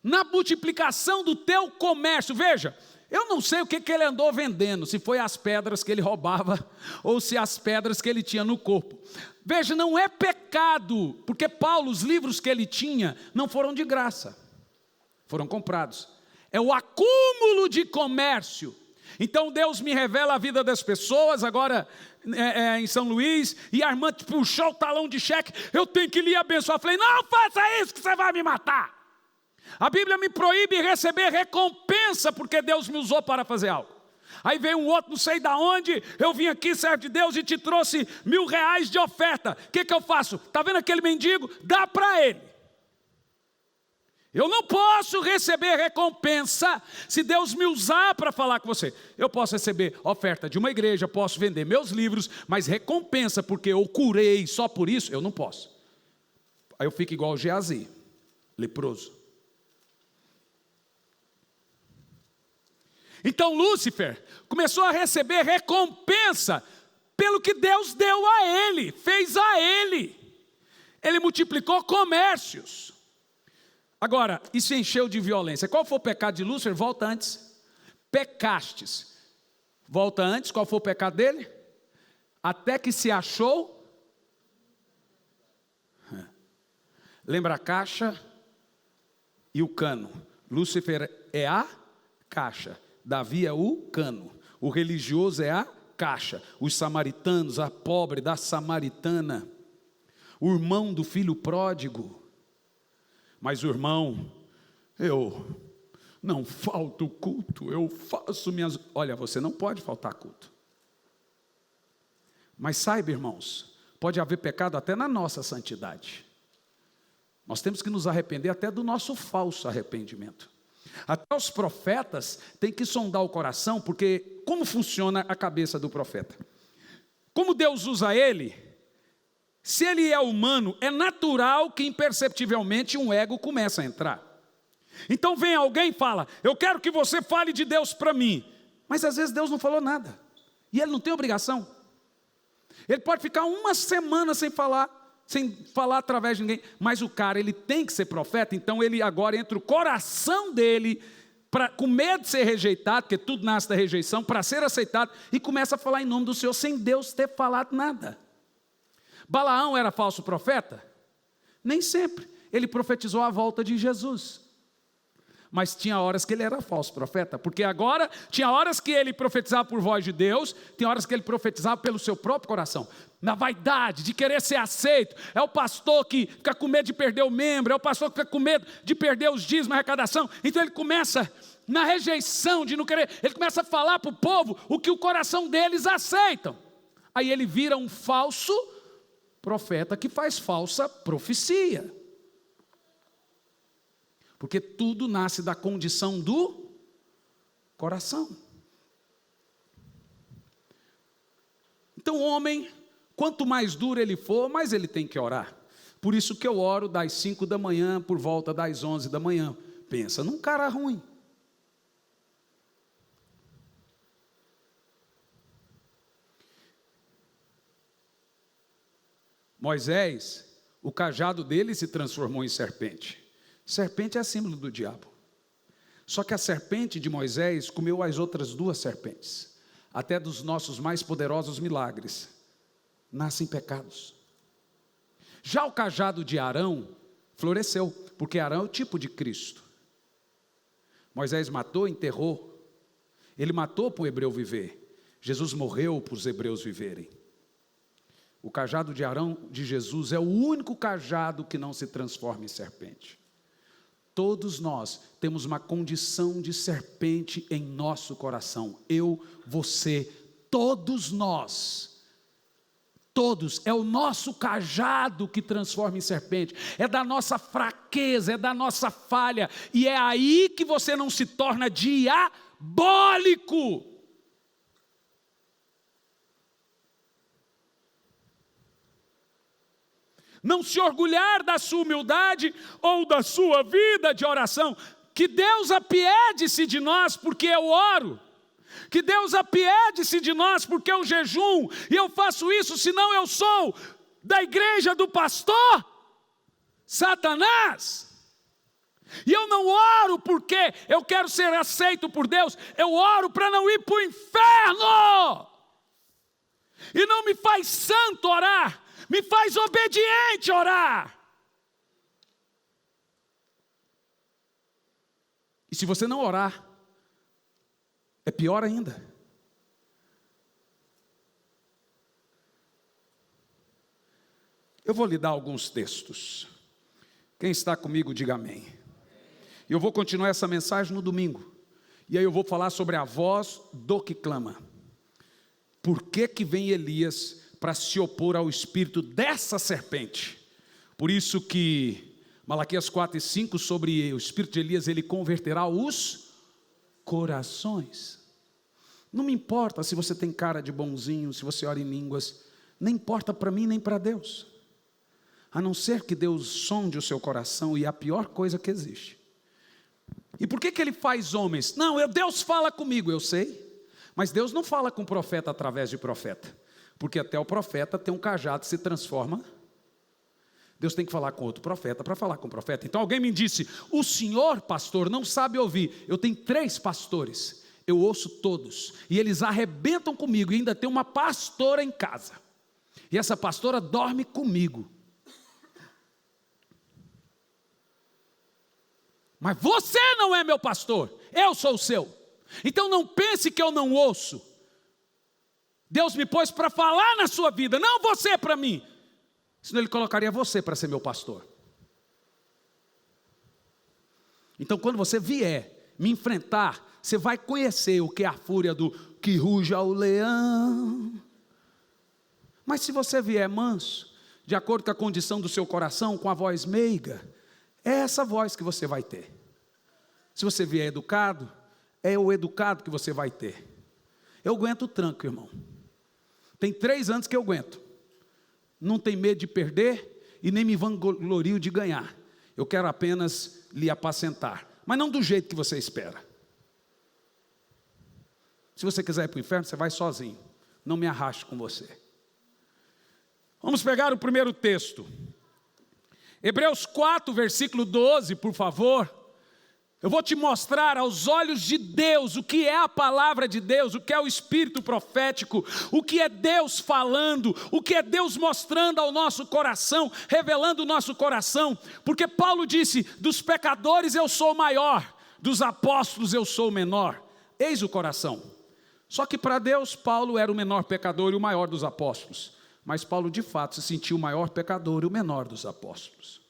Na multiplicação do teu comércio. Veja, eu não sei o que ele andou vendendo, se foi as pedras que ele roubava ou se as pedras que ele tinha no corpo. Veja, não é pecado, porque Paulo, os livros que ele tinha não foram de graça, foram comprados. É o acúmulo de comércio. Então Deus me revela a vida das pessoas, agora em São Luís, e a irmã puxou o talão de cheque, eu tenho que lhe abençoar. Eu falei, não faça isso que você vai me matar. A Bíblia me proíbe receber recompensa, porque Deus me usou para fazer algo. Aí veio um outro, não sei de onde, eu vim aqui, servo de Deus, e te trouxe R$1.000 de oferta. O que eu faço? Está vendo aquele mendigo? Dá para ele. Eu não posso receber recompensa se Deus me usar para falar com você. Eu posso receber oferta de uma igreja, posso vender meus livros, mas recompensa porque eu curei só por isso, eu não posso. Aí eu fico igual o Geazi, leproso. Então Lúcifer começou a receber recompensa pelo que Deus deu a ele, fez a ele. Ele multiplicou comércios. Agora, isso encheu de violência. Qual foi o pecado de Lúcifer? Volta antes. Pecastes. Volta antes, qual foi o pecado dele? Até que se achou. Lembra a caixa e o cano. Lúcifer é a caixa. Davi é o cano, o religioso é a caixa, os samaritanos, a pobre da samaritana, o irmão do filho pródigo. Mas o irmão, eu não falto culto, eu faço minhas... Olha, você não pode faltar culto. Mas saiba, irmãos, pode haver pecado até na nossa santidade. Nós temos que nos arrepender até do nosso falso arrependimento. Até os profetas têm que sondar o coração, porque como funciona a cabeça do profeta? Como Deus usa ele, se ele é humano, é natural que imperceptivelmente um ego começa a entrar. Então vem alguém e fala, eu quero que você fale de Deus para mim. Mas às vezes Deus não falou nada, e ele não tem obrigação. Ele pode ficar uma semana sem falar através de ninguém, mas o cara, ele tem que ser profeta, então ele agora entra o coração dele, com medo de ser rejeitado, porque tudo nasce da rejeição, para ser aceitado, e começa a falar em nome do Senhor, sem Deus ter falado nada. Balaão era falso profeta? Nem sempre, ele profetizou a volta de Jesus, mas tinha horas que ele era falso profeta, porque agora, tinha horas que ele profetizava por voz de Deus, tem horas que ele profetizava pelo seu próprio coração, na vaidade, de querer ser aceito. É o pastor que fica com medo de perder o membro, é o pastor que fica com medo de perder os dízimos, a arrecadação. Então ele começa, na rejeição de não querer, ele começa a falar para o povo o que o coração deles aceitam. Aí ele vira um falso profeta que faz falsa profecia. Porque tudo nasce da condição do coração. Então o homem, quanto mais duro ele for, mais ele tem que orar. Por isso que eu oro das 5 da manhã, por volta das 11 da manhã. Pensa num cara ruim. Moisés, o cajado dele se transformou em serpente. Serpente é símbolo do diabo. Só que a serpente de Moisés comeu as outras 2 serpentes. Até dos nossos mais poderosos milagres nascem pecados. Já o cajado de Arão floresceu, porque Arão é o tipo de Cristo. Moisés matou, enterrou. Ele matou para o hebreu viver. Jesus morreu para os hebreus viverem. O cajado de Arão de Jesus é o único cajado que não se transforma em serpente. Todos nós temos uma condição de serpente em nosso coração. Eu, você, todos nós. Todos, é o nosso cajado que transforma em serpente. É da nossa fraqueza, é da nossa falha. E é aí que você não se torna diabólico. Não se orgulhar da sua humildade ou da sua vida de oração. Que Deus apiede-se de nós porque eu oro. Que Deus apiede-se de nós porque eu jejum. E eu faço isso, senão eu sou da igreja do pastor. Satanás. E eu não oro porque eu quero ser aceito por Deus, eu oro para não ir para o inferno. E não me faz santo orar, me faz obediente orar. E se você não orar, é pior ainda. Eu vou lhe dar alguns textos. Quem está comigo, diga amém. E eu vou continuar essa mensagem no domingo. E aí eu vou falar sobre a voz do que clama. Por que que vem Elias para se opor ao espírito dessa serpente? Por isso que Malaquias 4 e 5, sobre o espírito de Elias, ele converterá os corações. Não me importa se você tem cara de bonzinho, se você ora em línguas. Nem importa para mim, nem para Deus. A não ser que Deus sonde o seu coração, e é a pior coisa que existe. E por que que ele faz homens? Não, Deus fala comigo, eu sei. Mas Deus não fala com o profeta através de profeta. Porque até o profeta tem um cajado que se transforma. Deus tem que falar com outro profeta para falar com o profeta. Então alguém me disse, o senhor, pastor, não sabe ouvir. Eu tenho 3 pastores, eu ouço todos. E eles arrebentam comigo, e ainda tem uma pastora em casa. E essa pastora dorme comigo. Mas você não é meu pastor, eu sou o seu. Então não pense que eu não ouço. Deus me pôs para falar na sua vida, não você para mim. Senão ele colocaria você para ser meu pastor. Então quando você vier me enfrentar, você vai conhecer o que é a fúria do que ruja o leão. Mas se você vier manso, de acordo com a condição do seu coração, com a voz meiga, é essa voz que você vai ter. Se você vier educado, é o educado que você vai ter. Eu aguento o tranco, irmão. Tem 3 anos que eu aguento. Não tem medo de perder e nem me vanglorio de ganhar. Eu quero apenas lhe apacentar. Mas não do jeito que você espera. Se você quiser ir para o inferno, você vai sozinho. Não me arraste com você. Vamos pegar o primeiro texto. Hebreus 4, versículo 12, por favor. Eu vou te mostrar aos olhos de Deus o que é a palavra de Deus, o que é o espírito profético, o que é Deus falando, o que é Deus mostrando ao nosso coração, revelando o nosso coração. Porque Paulo disse, dos pecadores eu sou o maior, dos apóstolos eu sou o menor. Eis o coração. Só que para Deus, Paulo era o menor pecador e o maior dos apóstolos. Mas Paulo de fato se sentiu o maior pecador e o menor dos apóstolos.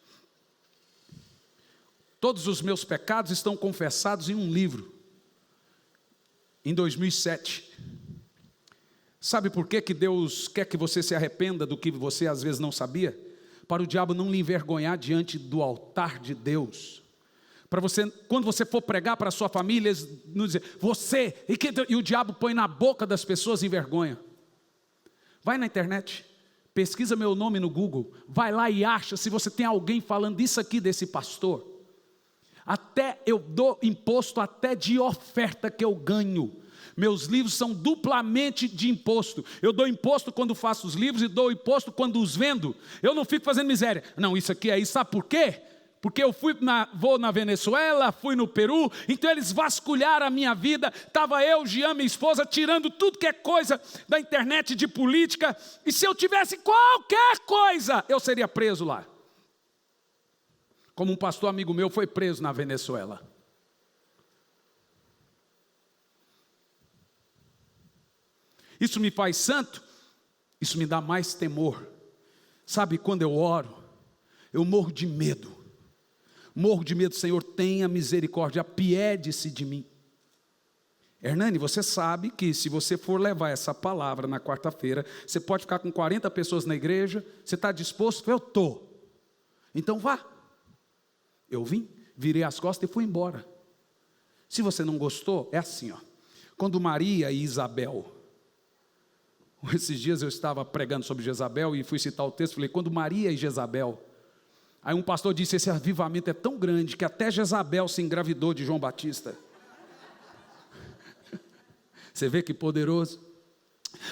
Todos os meus pecados estão confessados em um livro. Em 2007. Sabe por que que Deus quer que você se arrependa do que você às vezes não sabia? Para o diabo não lhe envergonhar diante do altar de Deus. Para você, quando você for pregar para a sua família, eles não dizer, você, e o diabo põe na boca das pessoas em vergonha. Vai na internet, pesquisa meu nome no Google, vai lá e acha se você tem alguém falando isso aqui desse pastor. Até eu dou imposto até de oferta que eu ganho. Meus livros são duplamente de imposto. Eu dou imposto quando faço os livros e dou imposto quando os vendo. Eu não fico fazendo miséria. Não, isso aqui é isso. Sabe por quê? Porque eu vou na Venezuela, fui no Peru, então eles vasculharam a minha vida. Estava eu, Jean, minha esposa, tirando tudo que é coisa da internet de política. E se eu tivesse qualquer coisa, eu seria preso lá. Como um pastor amigo meu foi preso na Venezuela. Isso me faz santo? Isso me dá mais temor. Sabe, quando eu oro, eu morro de medo. Morro de medo, Senhor, tenha misericórdia, apiede-se de mim. Hernani, você sabe que se você for levar essa palavra na quarta-feira, você pode ficar com 40 pessoas na igreja, você está disposto? Eu estou. Então vá. Eu vim, virei as costas e fui embora. Se você não gostou, é assim, ó. Quando Maria e Isabel, esses dias eu estava pregando sobre Jezabel e fui citar o texto, falei, quando Maria e Jezabel, aí um pastor disse, esse avivamento é tão grande que até Jezabel se engravidou de João Batista. Você vê que poderoso.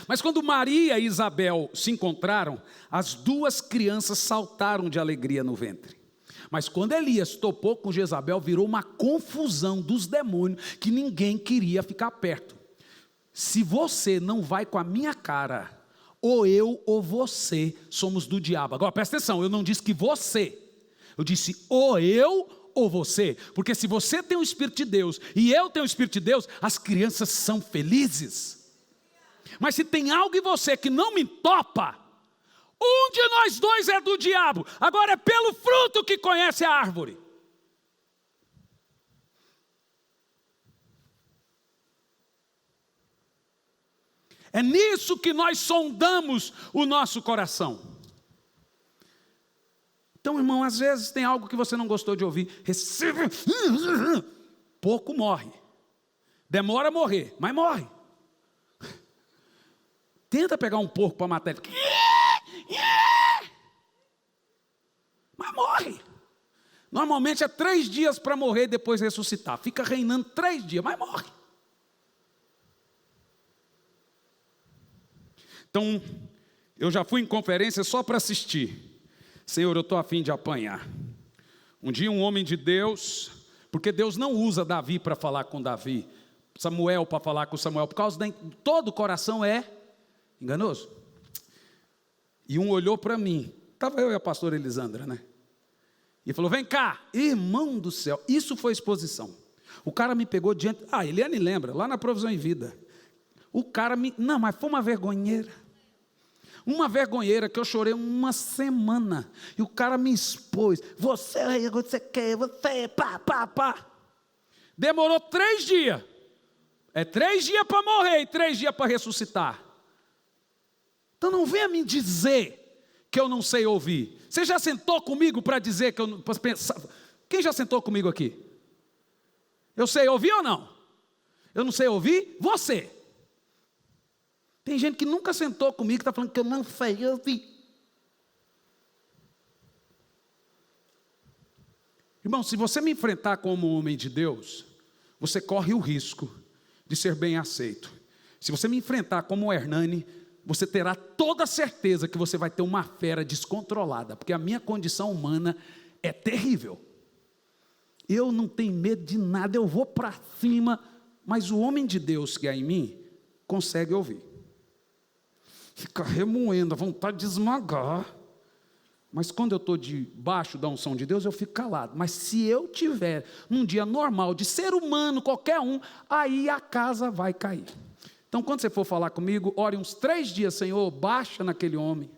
Mas quando Maria e Isabel se encontraram, as 2 crianças saltaram de alegria no ventre. Mas quando Elias topou com Jezabel, virou uma confusão dos demônios, que ninguém queria ficar perto. Se você não vai com a minha cara, ou eu ou você somos do diabo. Agora presta atenção, eu não disse que você, eu disse ou eu ou você, porque se você tem o Espírito de Deus e eu tenho o Espírito de Deus, as crianças são felizes. Mas se tem algo em você que não me topa, um de nós dois é do diabo. Agora é pelo fruto que conhece a árvore. É nisso que nós sondamos o nosso coração. Então, irmão, às vezes tem algo que você não gostou de ouvir. Receba. Pouco morre. Demora a morrer, mas morre. Tenta pegar um porco para matar ele. Mas morre. Normalmente é 3 dias para morrer e depois ressuscitar. Fica reinando 3 dias, mas morre. Então, eu já fui em conferência só para assistir. Senhor, eu estou a fim de apanhar. Um dia um homem de Deus, porque Deus não usa Davi para falar com Davi, Samuel para falar com Samuel, por causa de todo o coração é enganoso. E um olhou para mim, estava eu e a pastora Elisandra, né? E falou, vem cá, irmão do céu, isso foi exposição. O cara me pegou diante, Eliane lembra, lá na Provisão em Vida. O cara não, mas foi uma vergonheira. Uma vergonheira que eu chorei uma semana. E o cara me expôs. Você quer, pá. Demorou 3 dias. É 3 dias para morrer e 3 dias para ressuscitar. Então não venha me dizer que eu não sei ouvir. Você já sentou comigo para dizer que eu não posso pensar? Quem já sentou comigo aqui? Eu sei ouvir ou não? Eu não sei ouvir? Você. Tem gente que nunca sentou comigo, que está falando que eu não sei ouvir. Irmão, se você me enfrentar como homem de Deus, você corre o risco de ser bem aceito. Se você me enfrentar como o Hernani, você terá toda a certeza que você vai ter uma fera descontrolada, porque a minha condição humana é terrível. Eu não tenho medo de nada, eu vou para cima, mas o homem de Deus que há em mim consegue ouvir. Fica remoendo, a vontade de esmagar. Mas quando eu estou debaixo da unção de Deus, eu fico calado. Mas se eu tiver num dia normal, de ser humano, qualquer um, aí a casa vai cair. Então quando você for falar comigo, ore uns 3 dias, Senhor, baixa naquele homem.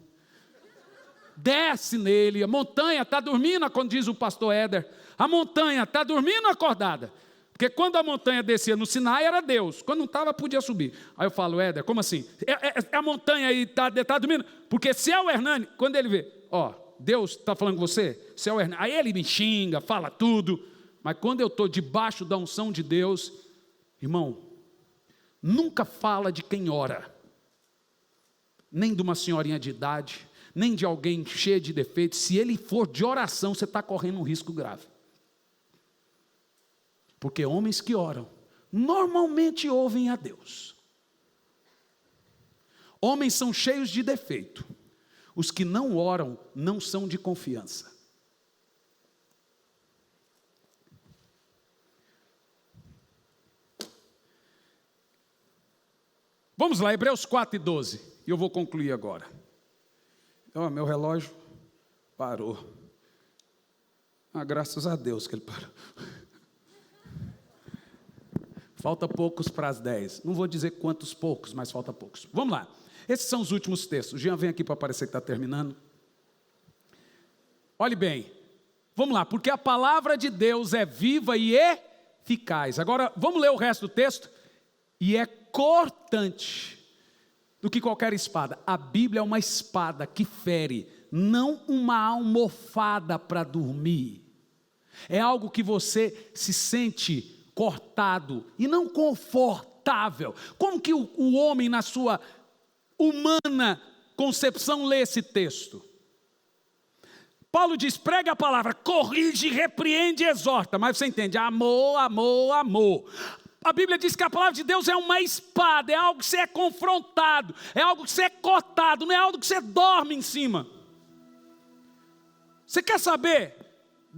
Desce nele, a montanha está dormindo, quando diz o pastor Éder. A montanha está dormindo acordada. Porque quando a montanha descia no Sinai era Deus, quando não estava podia subir. Aí eu falo, Éder, como assim? A montanha aí está dormindo? Porque se é o Hernani, quando ele vê, Deus está falando com você, se é o Hernani, aí ele me xinga, fala tudo. Mas quando eu estou debaixo da unção de Deus, irmão, nunca fala de quem ora, nem de uma senhorinha de idade, nem de alguém cheio de defeitos. Se ele for de oração, você está correndo um risco grave. Porque homens que oram, normalmente ouvem a Deus. Homens são cheios de defeito. Os que não oram, não são de confiança. Vamos lá, Hebreus 4:12. E eu vou concluir agora. Meu relógio parou. Graças a Deus que ele parou. Falta poucos para as 10. Não vou dizer quantos poucos, mas falta poucos. Vamos lá. Esses são os últimos textos. O Jean vem aqui para parecer que está terminando. Olhe bem. Vamos lá. Porque a palavra de Deus é viva e eficaz. Agora, vamos ler o resto do texto. E é cortante do que qualquer espada. A Bíblia é uma espada que fere, não uma almofada para dormir. É algo que você se sente cortado e não confortável. Como que o homem, na sua humana concepção, lê esse texto? Paulo diz, prega a palavra, corrige, repreende e exorta. Mas você entende, amor, amor, amor. A Bíblia diz que a palavra de Deus é uma espada, é algo que você é confrontado, é algo que você é cortado, não é algo que você dorme em cima. Você quer saber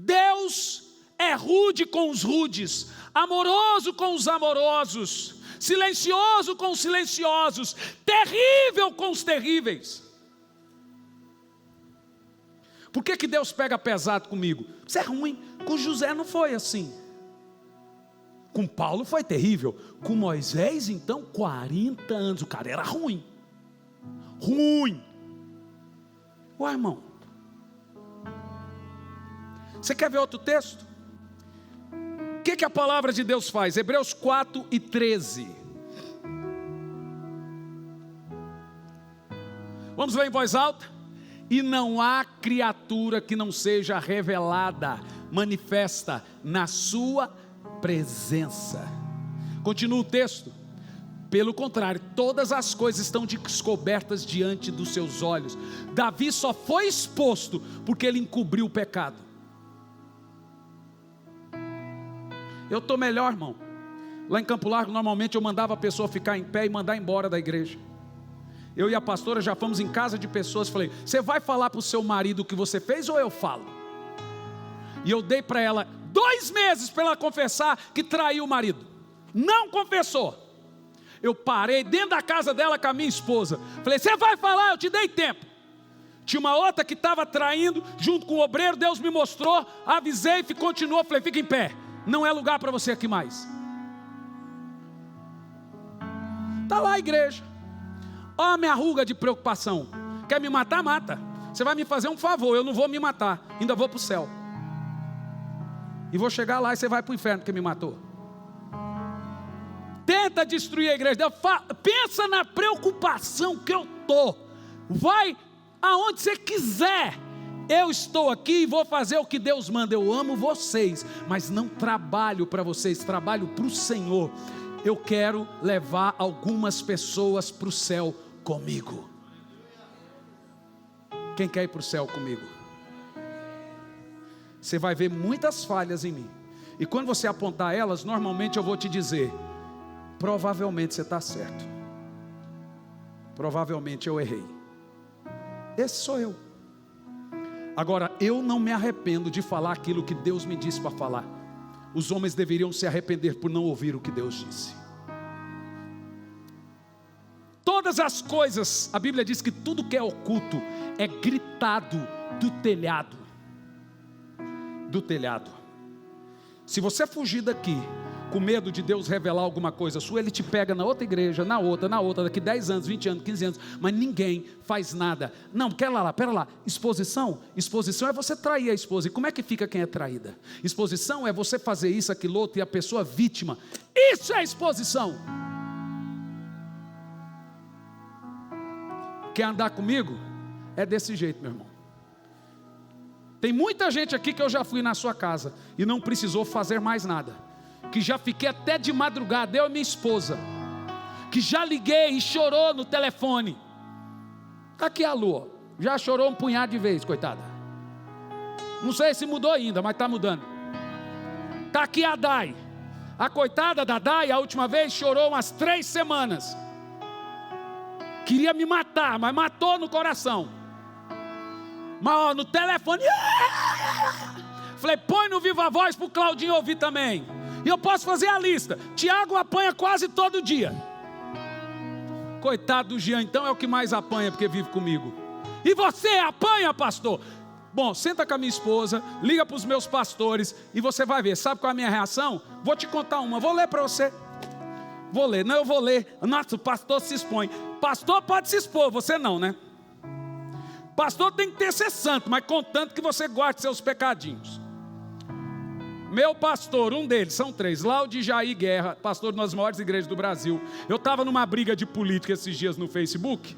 Deus é rude com os rudes, amoroso com os amorosos, silencioso com os silenciosos, terrível com os terríveis. Por que Deus pega pesado comigo? Isso é ruim. Com José não foi assim. Com Paulo foi terrível. Com Moisés, então, 40 anos. O cara era ruim. Ruim. Ué, irmão. Você quer ver outro texto? O que a palavra de Deus faz? Hebreus 4:13. Vamos ler em voz alta? E não há criatura que não seja revelada, manifesta na sua presença. Continua o texto. Pelo contrário, todas as coisas estão descobertas diante dos seus olhos. Davi só foi exposto porque ele encobriu o pecado. Eu estou melhor, irmão. Lá em Campo Largo, normalmente eu mandava a pessoa ficar em pé e mandar embora da igreja. Eu e a pastora já fomos em casa de pessoas, falei, você vai falar para o seu marido o que você fez ou eu falo? E eu dei para ela 2 meses para ela confessar que traiu o marido. Não confessou. Eu parei dentro da casa dela com a minha esposa. Falei, você vai falar, eu te dei tempo. Tinha uma outra que estava traindo, junto com o obreiro, Deus me mostrou, avisei, continuou, falei, fica em pé. Não é lugar para você aqui mais. Está lá a igreja. Olha a minha ruga de preocupação. Quer me matar? Mata. Você vai me fazer um favor, eu não vou me matar. Ainda vou para o céu. E vou chegar lá e você vai para o inferno porque me matou. Tenta destruir a igreja. Pensa na preocupação que eu estou. Vai aonde você quiser. Eu estou aqui e vou fazer o que Deus manda. Eu amo vocês, mas não trabalho para vocês, trabalho para o Senhor. Eu quero levar algumas pessoas para o céu comigo. Quem quer ir para o céu comigo? Você vai ver muitas falhas em mim. E quando você apontar elas, normalmente eu vou te dizer, provavelmente você está certo. Provavelmente eu errei. Esse sou eu. Agora, eu não me arrependo de falar aquilo que Deus me disse para falar. Os homens deveriam se arrepender por não ouvir o que Deus disse. Todas as coisas, a Bíblia diz que tudo que é oculto é gritado do telhado. Do telhado. Se você fugir daqui com medo de Deus revelar alguma coisa sua, Ele te pega na outra igreja, na outra, daqui 10 anos, 20 anos, 15 anos, mas ninguém faz nada. Não, pera lá, exposição é você trair a esposa. E como é que fica quem é traída? Exposição é você fazer isso, aquilo outro, e a pessoa vítima. Isso é exposição. Quer andar comigo? É desse jeito, meu irmão. Tem muita gente aqui que eu já fui na sua casa e não precisou fazer mais nada, que já fiquei até de madrugada, eu e minha esposa, que já liguei e chorou no telefone. Está aqui a Lua, já chorou um punhado de vezes, coitada. Não sei se mudou ainda, mas está mudando. Está aqui a Dai, a coitada da Dai, a última vez chorou umas 3 semanas. Queria me matar, mas matou no coração. Mas ó, no telefone, falei, põe no Viva Voz para o Claudinho ouvir também. E eu posso fazer a lista. Tiago apanha quase todo dia. Coitado do Jean, então é o que mais apanha, porque vive comigo. E você apanha, pastor? Bom, senta com a minha esposa, liga para os meus pastores e você vai ver. Sabe qual é a minha reação? Vou te contar uma, vou ler para você. Vou ler, não, eu vou ler. Nossa, o pastor se expõe. Pastor pode se expor, você não, né? Pastor tem que ser santo, mas contanto que você guarde seus pecadinhos. Meu pastor, um deles, são 3, Laude Jair Guerra, pastor de uma das maiores igrejas do Brasil. Eu estava numa briga de política esses dias no Facebook.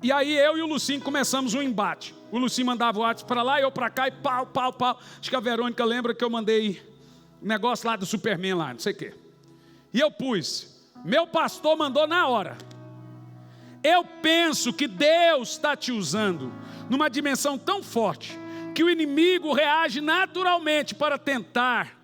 E aí eu e o Lucinho começamos um embate. O Lucinho mandava o WhatsApp para lá, eu para cá e pau. Acho que a Verônica lembra que eu mandei um negócio lá do Superman lá, não sei o quê. E eu pus, meu pastor mandou na hora. Eu penso que Deus está te usando numa dimensão tão forte que o inimigo reage naturalmente para tentar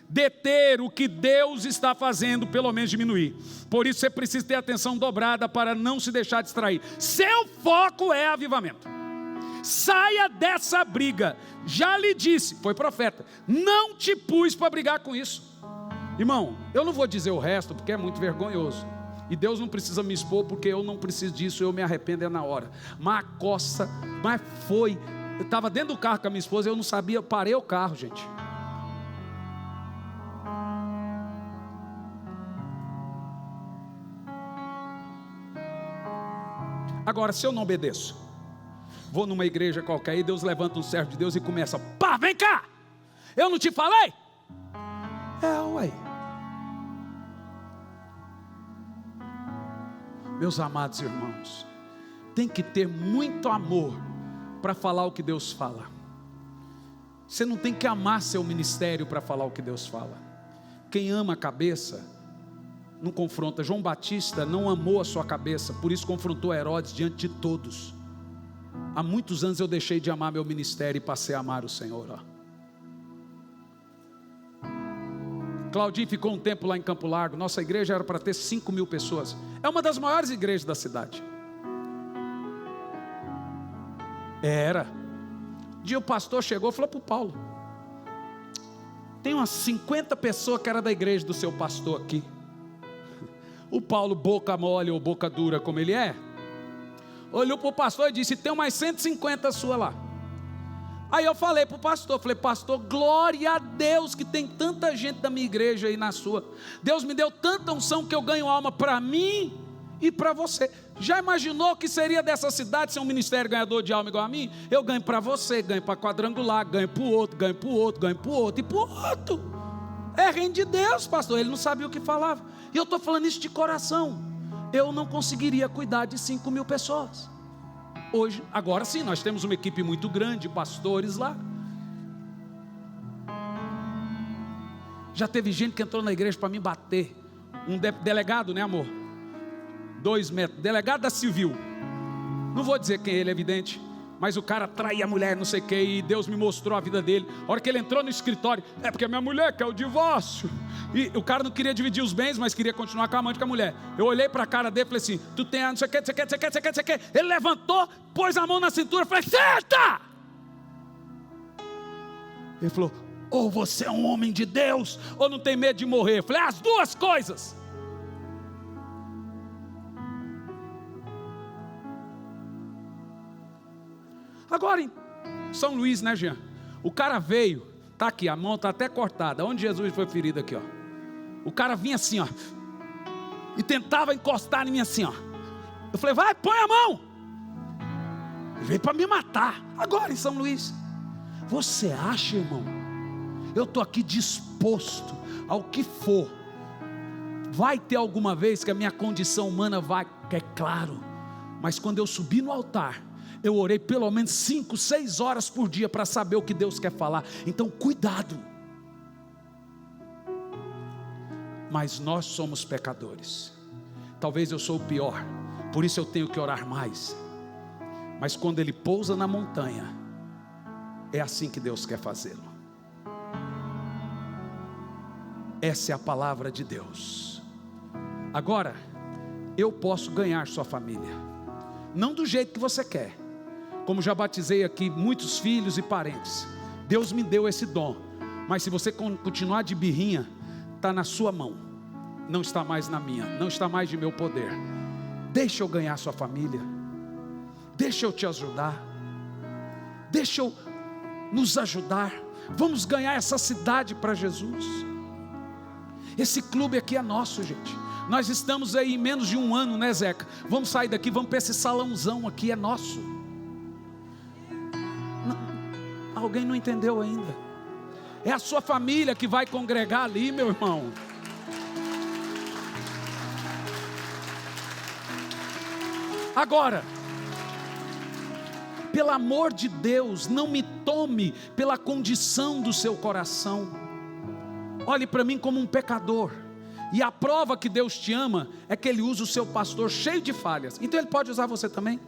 deter o que Deus está fazendo, pelo menos diminuir. Por isso você precisa ter atenção dobrada para não se deixar distrair. Seu foco é avivamento. saia dessa briga. Já lhe disse, foi profeta, não te pus para brigar com isso. Irmão, eu não vou dizer o resto porque é muito vergonhoso. E Deus não precisa me expor porque eu não preciso disso, eu me arrependo na hora. Mas a coça, mas foi. Eu estava dentro do carro com a minha esposa, eu não sabia, eu parei o carro, gente. Agora, se eu não obedeço, vou numa igreja qualquer e Deus levanta um servo de Deus e começa, pá, vem cá, eu não te falei? Ué. Meus amados irmãos, tem que ter muito amor para falar o que Deus fala. Você não tem que amar seu ministério para falar o que Deus fala. Quem ama a cabeça não confronta. João Batista não amou a sua cabeça, por isso confrontou Herodes diante de todos. Há muitos anos eu deixei de amar meu ministério e passei a amar o Senhor. Claudinho ficou um tempo lá em Campo Largo. Nossa igreja era para ter 5.000 pessoas. É uma das maiores igrejas da cidade. Era. Um dia o pastor chegou e falou para o Paulo: tem umas 50 pessoas que era da igreja do seu pastor aqui. O Paulo, boca mole ou boca dura como ele é, olhou para o pastor e disse: tem umas 150 sua lá. Aí eu falei para o pastor, pastor, glória a Deus que tem tanta gente da minha igreja aí na sua. Deus me deu tanta unção que eu ganho alma para mim e para você. Já imaginou o que seria dessa cidade ser um ministério ganhador de alma igual a mim? Eu ganho para você, ganho para Quadrangular, ganho para o outro, ganho para o outro, ganho para o outro e para o outro. É reino de Deus, pastor. Ele não sabia o que falava. E eu estou falando isso de coração. Eu não conseguiria cuidar de 5.000 pessoas. Hoje, agora sim, nós temos uma equipe muito grande, pastores lá. Já teve gente que entrou na igreja para me bater. Um delegado, né, amor? 2 metros, delegado da Civil. Não vou dizer quem é ele, é evidente. Mas o cara traía a mulher, não sei o que, e Deus me mostrou a vida dele. A hora que ele entrou no escritório, é porque a minha mulher quer o divórcio. E o cara não queria dividir os bens, mas queria continuar com a amante com a mulher. Eu olhei para a cara dele e falei assim: tu tem a não sei o que, não sei o que, não sei o que, não sei o que. Ele levantou, pôs a mão na cintura e falei: senta! Ele falou: ou você é um homem de Deus, ou não tem medo de morrer. Eu falei: as duas coisas. Agora em São Luís, né, Jean? O cara veio, tá aqui, a mão tá até cortada. Onde Jesus foi ferido aqui, ó. O cara vinha assim, ó, e tentava encostar em mim assim, ó. Eu falei: vai, põe a mão. Ele veio para me matar. Agora em São Luís. Você acha, irmão? Eu estou aqui disposto ao que for. Vai ter alguma vez que a minha condição humana vai, é claro. Mas quando eu subir no altar, eu orei pelo menos 5, 6 horas por dia para saber o que Deus quer falar. Então cuidado. Mas nós somos pecadores. Talvez eu sou o pior, por isso eu tenho que orar mais. Mas quando Ele pousa na montanha, é assim que Deus quer fazê-lo. Essa é a palavra de Deus. Agora, eu posso ganhar sua família, não do jeito que você quer. Como já batizei aqui muitos filhos e parentes, Deus me deu esse dom. Mas se você continuar de birrinha, está na sua mão, não está mais na minha, não está mais de meu poder. Deixa eu ganhar sua família, deixa eu te ajudar, deixa eu nos ajudar. Vamos ganhar essa cidade para Jesus. Esse clube aqui é nosso, gente. Nós estamos aí em menos de 1 ano, né, Zeca? Vamos sair daqui, vamos para esse salãozão aqui, é nosso. Alguém não entendeu ainda? É a sua família que vai congregar ali, meu irmão. Agora, pelo amor de Deus, não me tome pela condição do seu coração. Olhe para mim como um pecador. E a prova que Deus te ama é que Ele usa o seu pastor cheio de falhas. Então Ele pode usar você também.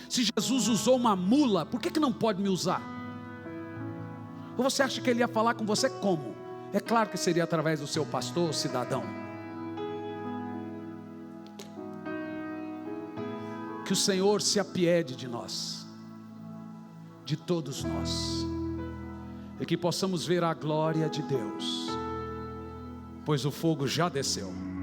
Se Jesus usou uma mula, por que não pode me usar? Ou você acha que Ele ia falar com você como? É claro que seria através do seu pastor, cidadão. Que o Senhor se apiede de nós. de todos nós, e que possamos ver a glória de Deus, pois o fogo já desceu.